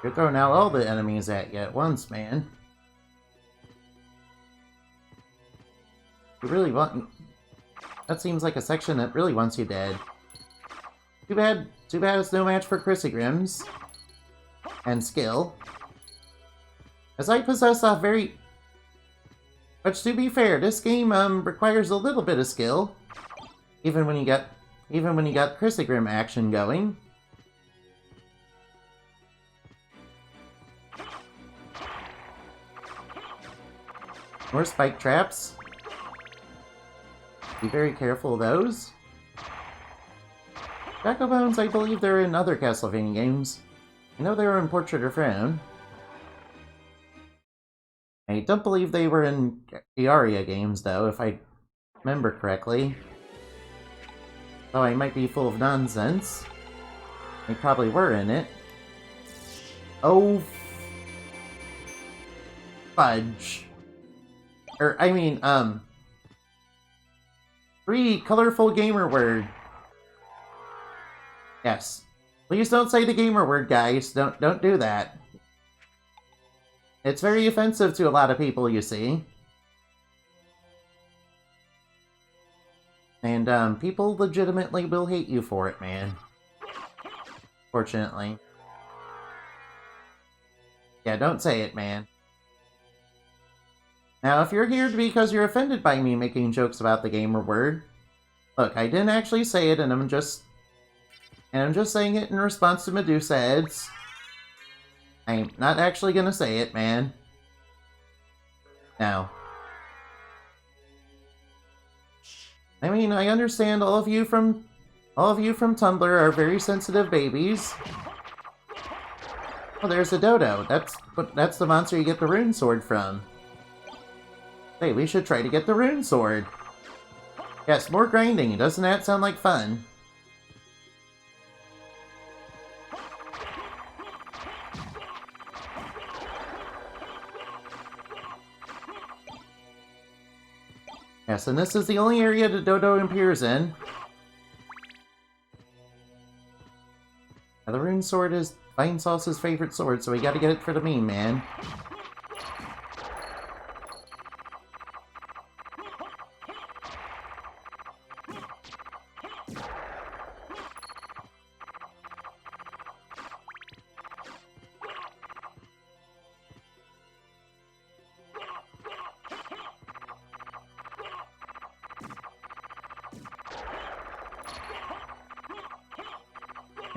Speaker 1: You're throwing out all the enemies at you at once, man. You really want... That seems like a section that really wants you dead. Too bad it's no match for CRISSEAGRIM's. And skill. As I possess a very... Which, to be fair, this game, requires a little bit of skill. Even when you got CRISSEAGRIM action going. More spike traps. Be very careful of those. Jack-o'-bones, I believe they're in other Castlevania games. I know they were in Portrait of Rune. I don't believe they were in the Aria games, though, if I remember correctly. Though I might be full of nonsense. They probably were in it. Oh... fudge. I mean, 3 colorful gamer word. Yes. Please don't say the gamer word, guys. Don't do that. It's very offensive to a lot of people, you see. And, people legitimately will hate you for it, man. Fortunately. Yeah, don't say it, man. Now, if you're here because you're offended by me making jokes about the gamer word, look, I didn't actually say it, and I'm just saying it in response to Medusa Heads. I'm not actually gonna say it, man. Now. I mean, I understand all of you from Tumblr are very sensitive babies. Oh, there's a dodo. That's the monster you get the Rune Sword from. Hey, we should try to get the Rune Sword. Yes, more grinding. Doesn't that sound like fun? Yes, and this is the only area the dodo appears in. Now, the Rune Sword is Vine Sauce's favorite sword, so we gotta get it for the meme, man.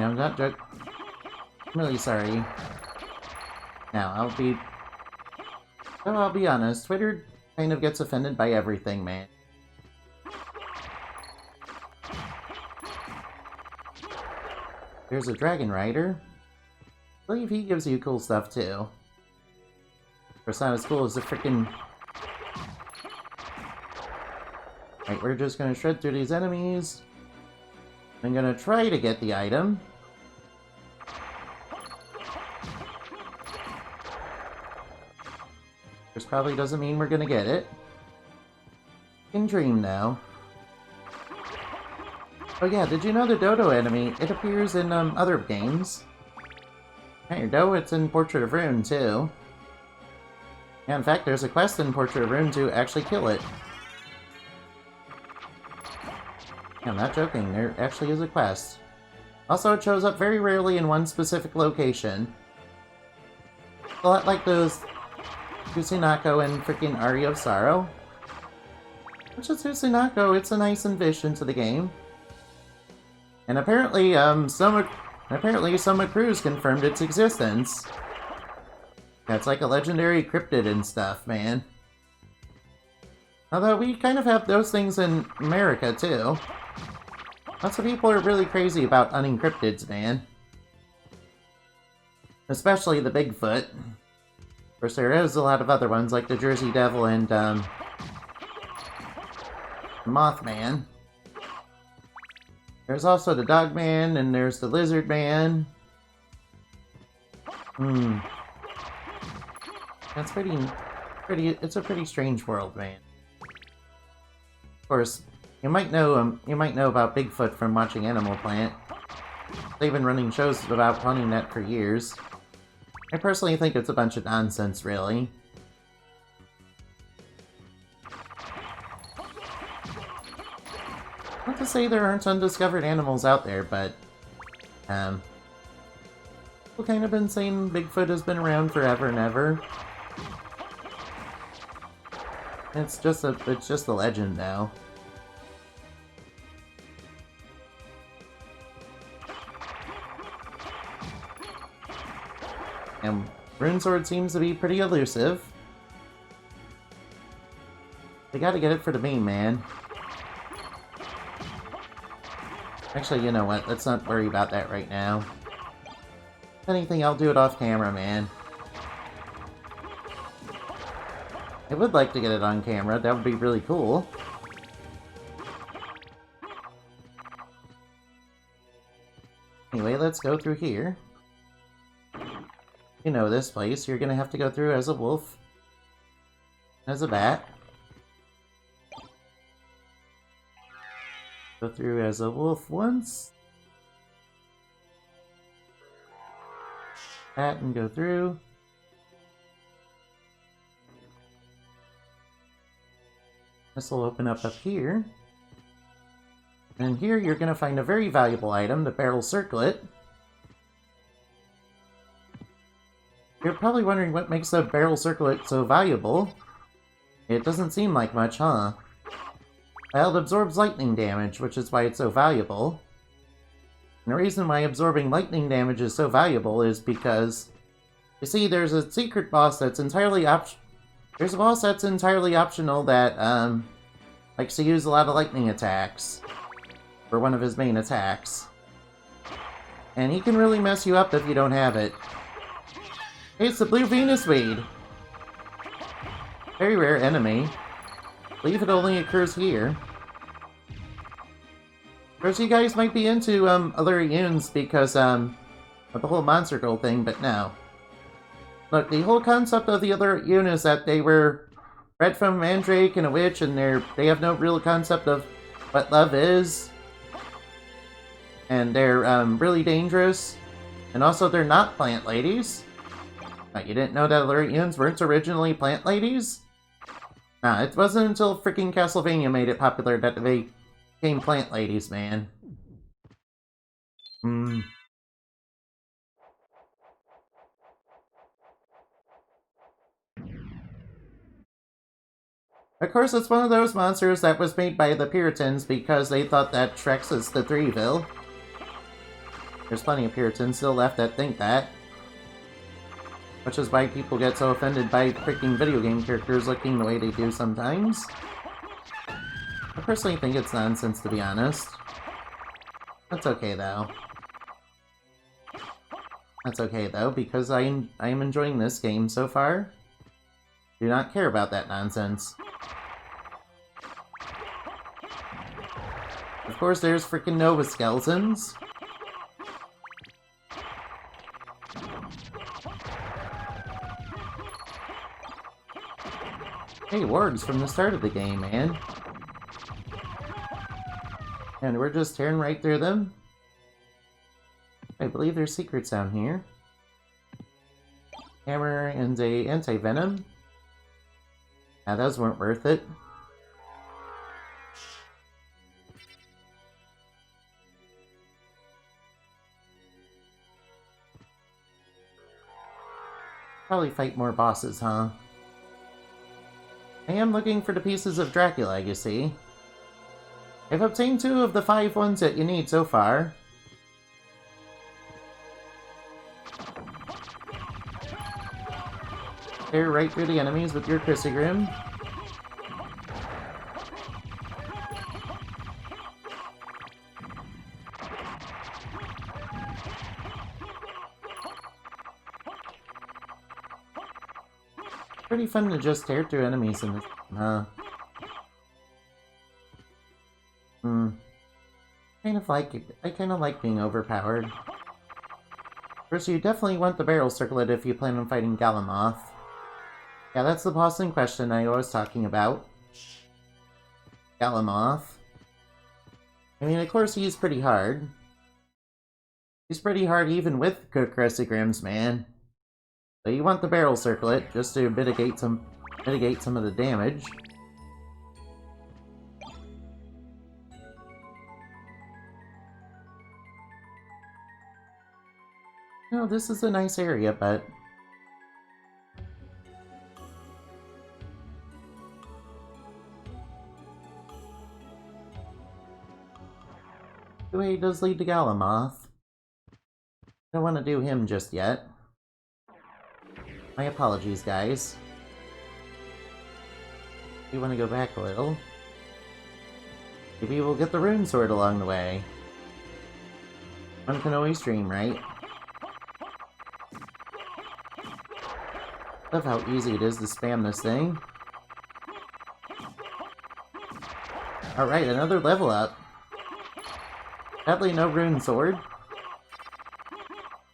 Speaker 1: Yeah, I'm not I'm really sorry. Now, I'll be honest, Twitter kind of gets offended by everything, man. There's a Dragon Rider. I believe he gives you cool stuff, too. Of course, not as cool as the freaking... Right, we're just gonna shred through these enemies. I'm gonna try to get the item. This probably doesn't mean we're gonna get it. In dream now. Oh yeah, did you know the Dodo enemy? It appears in other games. Hey, Dodo, it's in Portrait of Rune too. Yeah, in fact, there's a quest in Portrait of Rune to actually kill it. Yeah, I'm not joking, there actually is a quest. Also, it shows up very rarely in one specific location. A lot like those Kusinako and freaking Aria of Sorrow. Which is Kusinako, it's a nice addition to the game. And apparently, Soma Cruz confirmed its existence. Yeah, it's like a legendary cryptid and stuff, man. Although we kind of have those things in America, too. Lots of people are really crazy about hunting cryptids, man. Especially the Bigfoot. Of course, there is a lot of other ones, like the Jersey Devil and, Mothman. There's also the Dogman, and there's the Lizard Man. That's it's a pretty strange world, man. Of course, you might know about Bigfoot from watching Animal Planet. They've been running shows about hunting that for years. I personally think it's a bunch of nonsense, really. Not to say there aren't undiscovered animals out there, but people kind of been saying Bigfoot has been around forever and ever. It's just a legend now. And Rune Sword seems to be pretty elusive. They gotta get it for the main man. Actually, you know what? Let's not worry about that right now. If anything, I'll do it off camera, man. I would like to get it on camera. That would be really cool. Anyway, let's go through here. You know this place. You're gonna have to go through as a wolf. As a bat. Go through as a wolf once. Bat and go through. This will open up here. And here you're going to find a very valuable item, the barrel circlet. You're probably wondering what makes the barrel circlet so valuable. It doesn't seem like much, huh? Well, it absorbs lightning damage, which is why it's so valuable. And the reason why absorbing lightning damage is so valuable is because, you see, there's a secret boss that's entirely There's a boss that's entirely optional that, likes to use a lot of lightning attacks for one of his main attacks. And he can really mess you up if you don't have it. Hey, it's the Blue Venus Weed! Very rare enemy. I believe it only occurs here. Of course, you guys might be into, Allurians because, of the whole Monster Girl thing, but no. Look, the whole concept of the other Allurian is that they were bred from a mandrake and a witch, and they have no real concept of what love is. And they're, really dangerous. And also, they're not plant ladies. You didn't know that Allurians weren't originally plant ladies? Nah, it wasn't until freaking Castlevania made it popular that they became plant ladies, man. Of course, it's one of those monsters that was made by the Puritans because they thought that Trexus the Threeville. There's plenty of Puritans still left that think that. Which is why people get so offended by freaking video game characters looking the way they do sometimes. I personally think it's nonsense, to be honest. That's okay, though. That's okay, though, because I am enjoying this game so far. Do not care about that nonsense. Of course, there's freaking Nova Skeletons. Hey, wargs from the start of the game, man. And we're just tearing right through them. I believe there's secrets down here. Hammer and a anti-venom. Yeah, those weren't worth it. Probably fight more bosses, huh? I am looking for the pieces of Dracula, you see. I've obtained 2 of the 5 ones that you need so far. Tear right through the enemies with your CRISSEAGRIM. Pretty fun to just tear through enemies in this, huh? I kind of like being overpowered. First, you definitely want the barrel circlet if you plan on fighting Galamoth. Yeah, that's the boss in question I was talking about. Galamoth. I mean, of course he's pretty hard. He's pretty hard even with CRISSEAGRIMs, man. So you want the barrel circlet just to mitigate some of the damage. No, this is a nice area, but the way does lead to Galamoth. I don't want to do him just yet. My apologies, guys. You want to go back a little? Maybe we'll get the Rune Sword along the way. One can always dream, right? Love how easy it is to spam this thing. Alright, another level up. Sadly, no Rune Sword.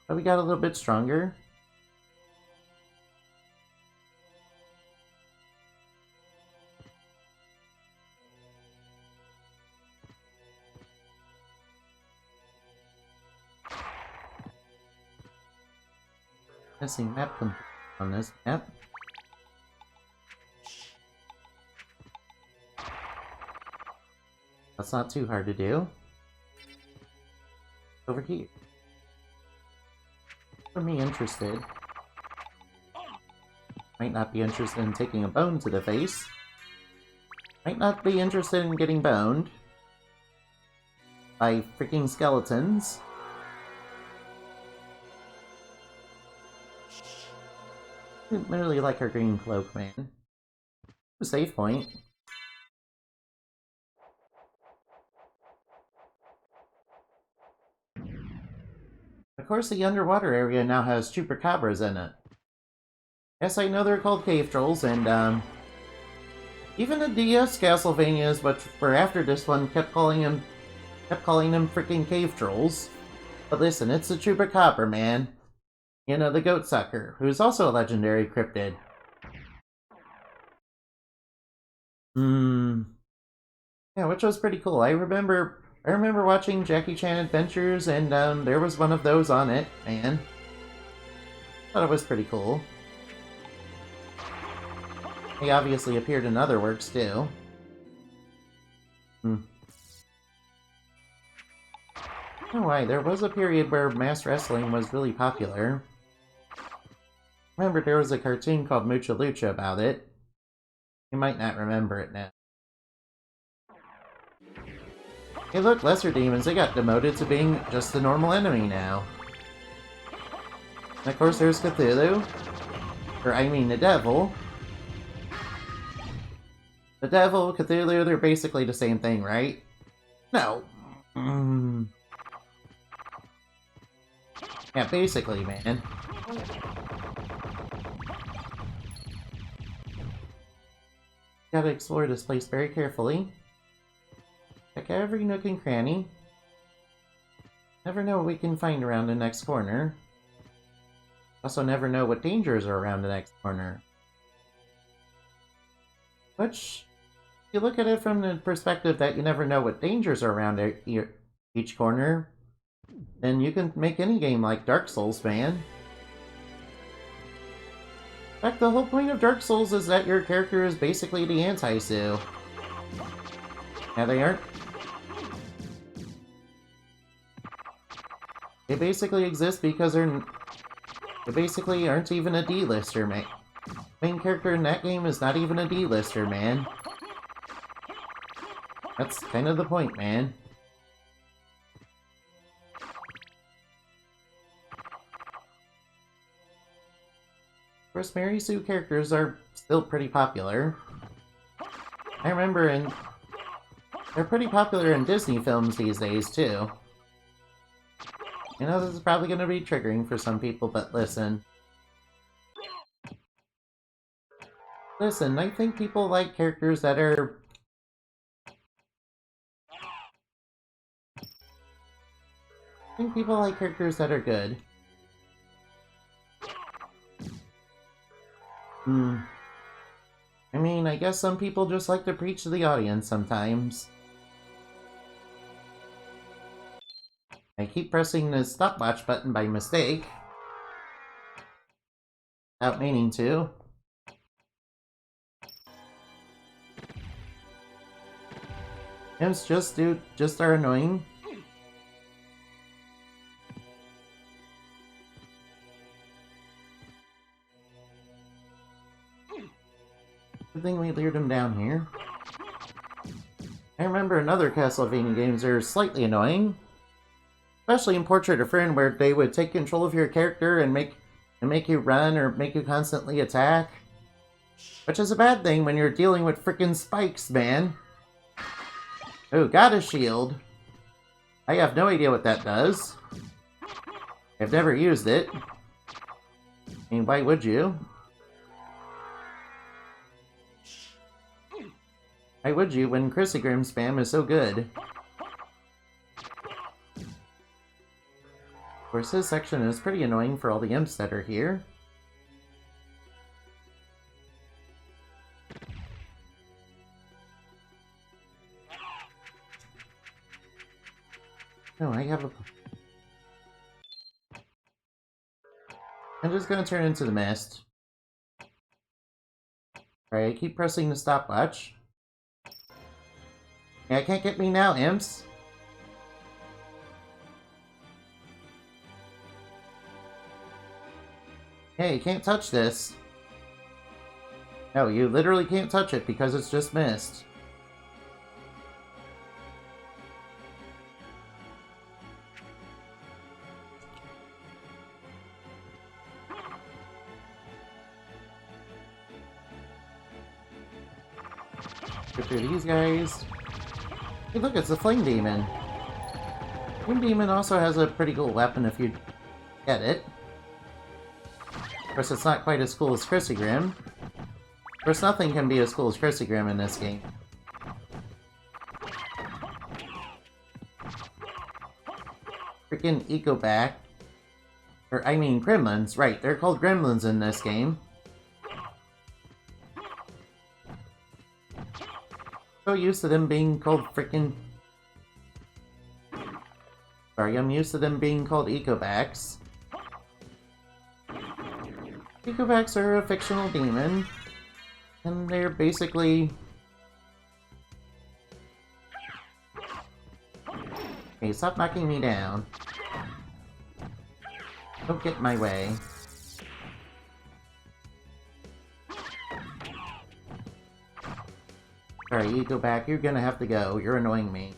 Speaker 1: But we got a little bit stronger. Missing map complete on this map. That's not too hard to do. Over here. For me interested. Might not be interested in taking a bone to the face. Might not be interested in getting boned by freaking skeletons. I didn't really like her green cloak, man. A save point. Of course, the underwater area now has chupacabras in it. Yes, I know they're called cave trolls, and even the DS Castlevanias, which were after this one, kept calling them freaking cave trolls. But listen, it's the chupacabra, man. You know, the goat sucker, who's also a legendary cryptid. Yeah, which was pretty cool. I remember watching Jackie Chan Adventures, and there was one of those on it, man. Thought it was pretty cool. He obviously appeared in other works, too. Oh, why, there was a period where mass wrestling was really popular. Remember, there was a cartoon called Mucha Lucha about it. You might not remember it now. Hey look, lesser demons, they got demoted to being just a normal enemy now. And of course there's Cthulhu. Or I mean the devil. The devil, Cthulhu, they're basically the same thing, right? No. Yeah, basically, man. Gotta explore this place very carefully. Check every nook and cranny. Never know what we can find around the next corner. Also never know what dangers are around the next corner. Which, if you look at it from the perspective that you never know what dangers are around each corner, then you can make any game like Dark Souls, man. In fact, the whole point of Dark Souls is that your character is basically the anti-Sue. Yeah, they aren't. They basically exist because they basically aren't even a D-lister, man. Main character in that game is not even a D-lister, man. That's kind of the point, man. Of course, Mary Sue characters are still pretty popular. I remember they're pretty popular in Disney films these days, too. I know this is probably going to be triggering for some people, but listen. Listen, I think people like characters that are... I think people like characters that are good. I mean, I guess some people just like to preach to the audience sometimes. I keep pressing the stopwatch button by mistake. Without meaning to. Imps just are annoying. Good thing we lured him down here. I remember in other Castlevania games they're slightly annoying. Especially in Portrait of Friend, where they would take control of your character and make you run or make you constantly attack. Which is a bad thing when you're dealing with frickin' spikes, man. Oh, got a shield. I have no idea what that does. I've never used it. I mean, why would you? Why would you when CRISSEAGRIM spam is so good? Of course, this section is pretty annoying for all the imps that are here. No, I have a... I'm just gonna turn into the mist. Alright, keep pressing the stopwatch. Yeah, can't get me now, imps. Hey, you can't touch this. No, you literally can't touch it because it's just mist. Go through these guys. Hey, look, it's a Flame Demon. Flame Demon also has a pretty cool weapon if you get it. Of course, it's not quite as cool as CRISSEAGRIM. Of course, nothing can be as cool as CRISSEAGRIM in this game. Freaking Ecoback. Or, I mean, Gremlins. Right, they're called Gremlins in this game. So used to them being called freaking... Sorry, I'm used to them being called Ecobacks. Ecobacks are a fictional demon, and they're basically... Hey, stop knocking me down. Don't get in my way. Alright, you go back. You're gonna have to go. You're annoying me.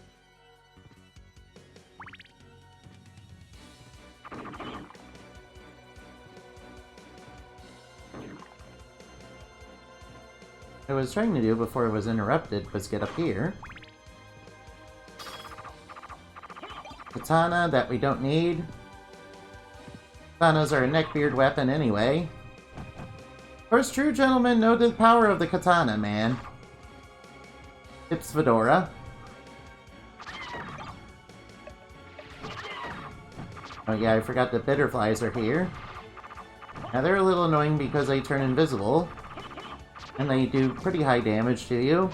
Speaker 1: I was trying to do before I was interrupted was get up here. Katana that we don't need. Katanas are a neckbeard weapon anyway. Of course, true gentlemen know the power of the katana, man. Tips Fedora. Oh yeah, I forgot the bitterflies are here. Now they're a little annoying because they turn invisible. And they do pretty high damage to you.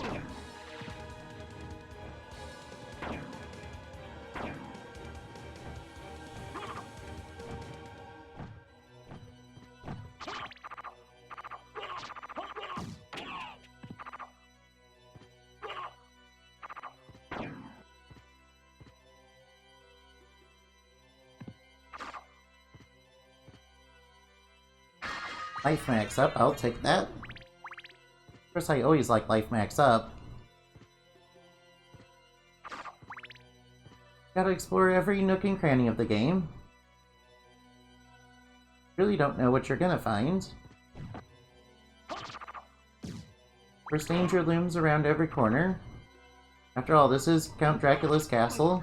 Speaker 1: Life max up, I'll take that. Of course, I always like life max up. Gotta explore every nook and cranny of the game. Really don't know what you're gonna find. First danger looms around every corner. After all, this is Count Dracula's castle.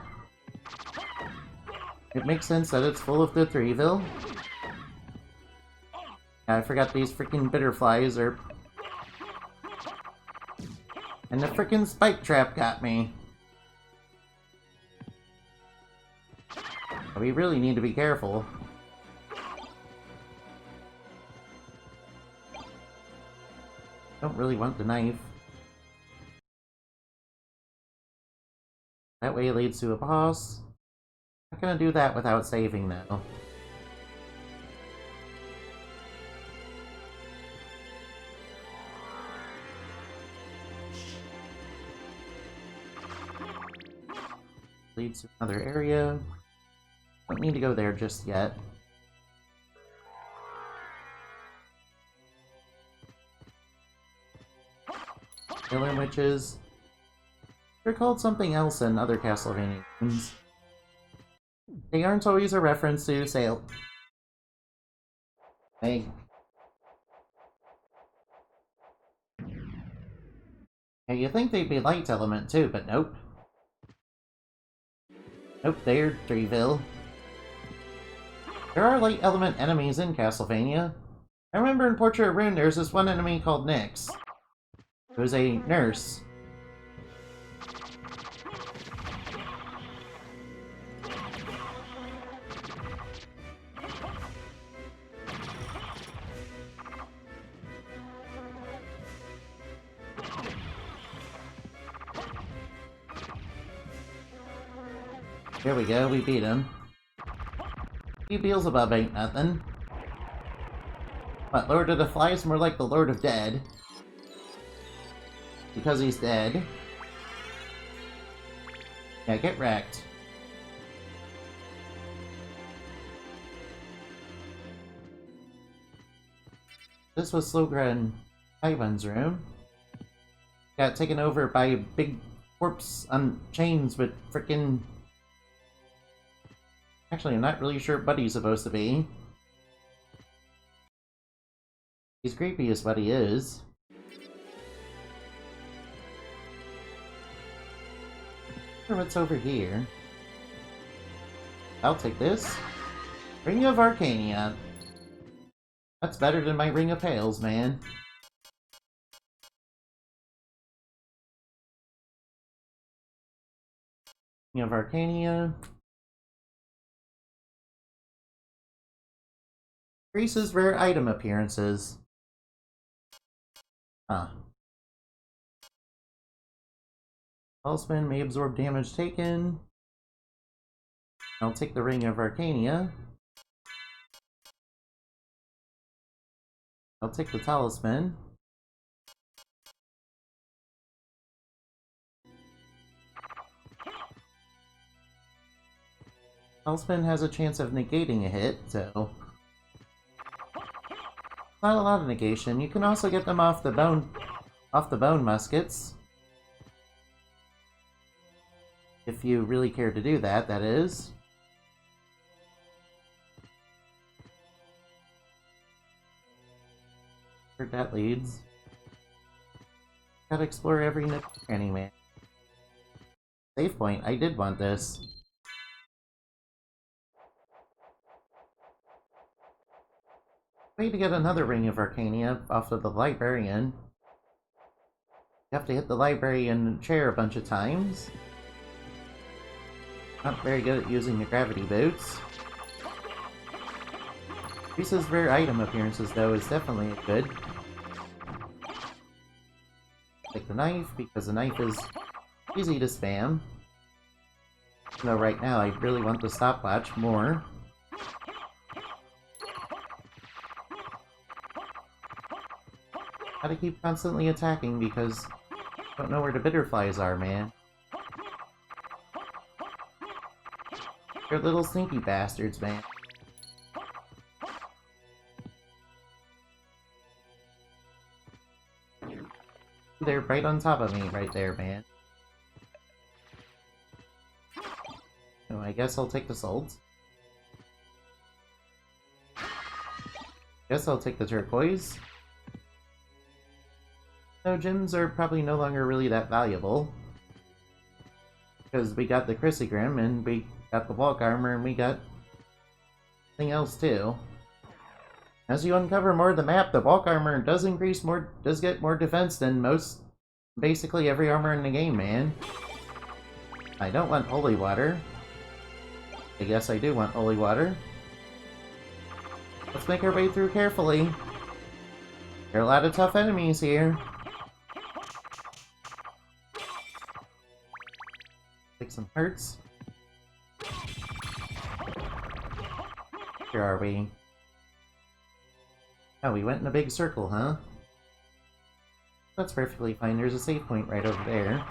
Speaker 1: It makes sense that it's full of the Threeville. I forgot these freaking bitterflies are... And the freaking spike trap got me. We really need to be careful. Don't really want the knife. That way leads to a boss. Not gonna do that without saving though. Leads to another area. Don't need to go there just yet. Killer witches. They're called something else in other Castlevania games. They aren't always a reference to Sail. Hey. Yeah, you think they'd be light element too, but nope. Nope, they're Threeville. There are light element enemies in Castlevania. I remember in Portrait of Rune there's this one enemy called Nyx. It was a nurse. There we go, we beat him. He Beelzebub ain't nothing. But Lord of the Flies more like the Lord of Dead. Because he's dead. Yeah, get wrecked. This was Slogra and Ivan's room. Got taken over by a big corpse on chains with frickin'... Actually, I'm not really sure what Buddy's supposed to be. He's creepy as what he is. Wonder what's over here. I'll take this. Ring of Arcania. That's better than my Ring of Pails, man. Ring of Arcania. Increases rare item appearances. Huh. Talisman may absorb damage taken. I'll take the Ring of Arcania. I'll take the Talisman. Talisman has a chance of negating a hit, so... Not a lot of negation. You can also get them off the bone muskets. If you really care to do that, that is. Where that leads. Gotta explore every nook and cranny, man. Save point, I did want this. Way to get another Ring of Arcania off of the Librarian. You have to hit the Librarian chair a bunch of times. Not very good at using the gravity boots. Increases rare item appearances, though, is definitely good. Take the knife, because the knife is easy to spam. Though right now I really want the stopwatch more. Gotta keep constantly attacking because I don't know where the bitterflies are, man. They're little sneaky bastards, man. They're right on top of me right there, man. So I guess I'll take the salts. Guess I'll take the turquoise. No, gems are probably no longer really that valuable. Because we got the CRISSEAGRIM, and we got the walk armor, and we got something else too. As you uncover more of the map, the walk armor does get more defense than basically every armor in the game, man. I don't want holy water. I guess I do want holy water. Let's make our way through carefully. There are a lot of tough enemies here. Take some hearts. Where are we? Oh, we went in a big circle, huh? That's perfectly fine. There's a save point right over there.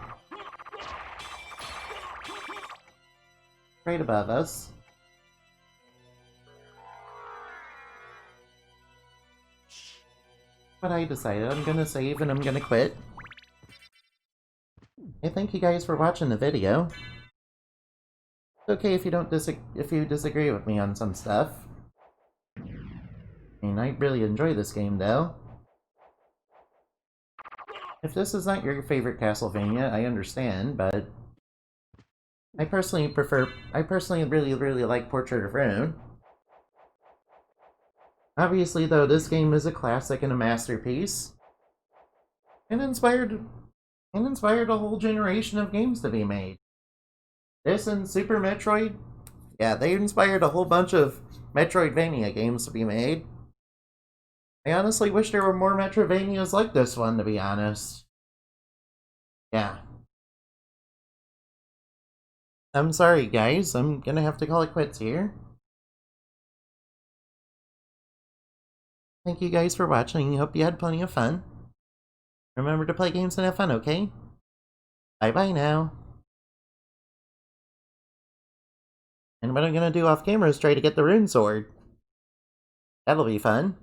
Speaker 1: Right above us. But I decided I'm gonna save and I'm gonna quit. Hey, thank you guys for watching the video. It's okay if you don't disagree with me on some stuff. I mean, I really enjoy this game, though. If this is not your favorite Castlevania, I understand, but I personally really like Portrait of Rune. Obviously, though, this game is a classic and a masterpiece. And inspired a whole generation of games to be made. This and Super Metroid, yeah, they inspired a whole bunch of Metroidvania games to be made. I honestly wish there were more Metroidvanias like this one, to be honest. Yeah. I'm sorry, guys. I'm gonna have to call it quits here. Thank you guys for watching. Hope you had plenty of fun. Remember to play games and have fun, okay? Bye-bye now. And what I'm gonna do off camera is try to get the Rune Sword. That'll be fun.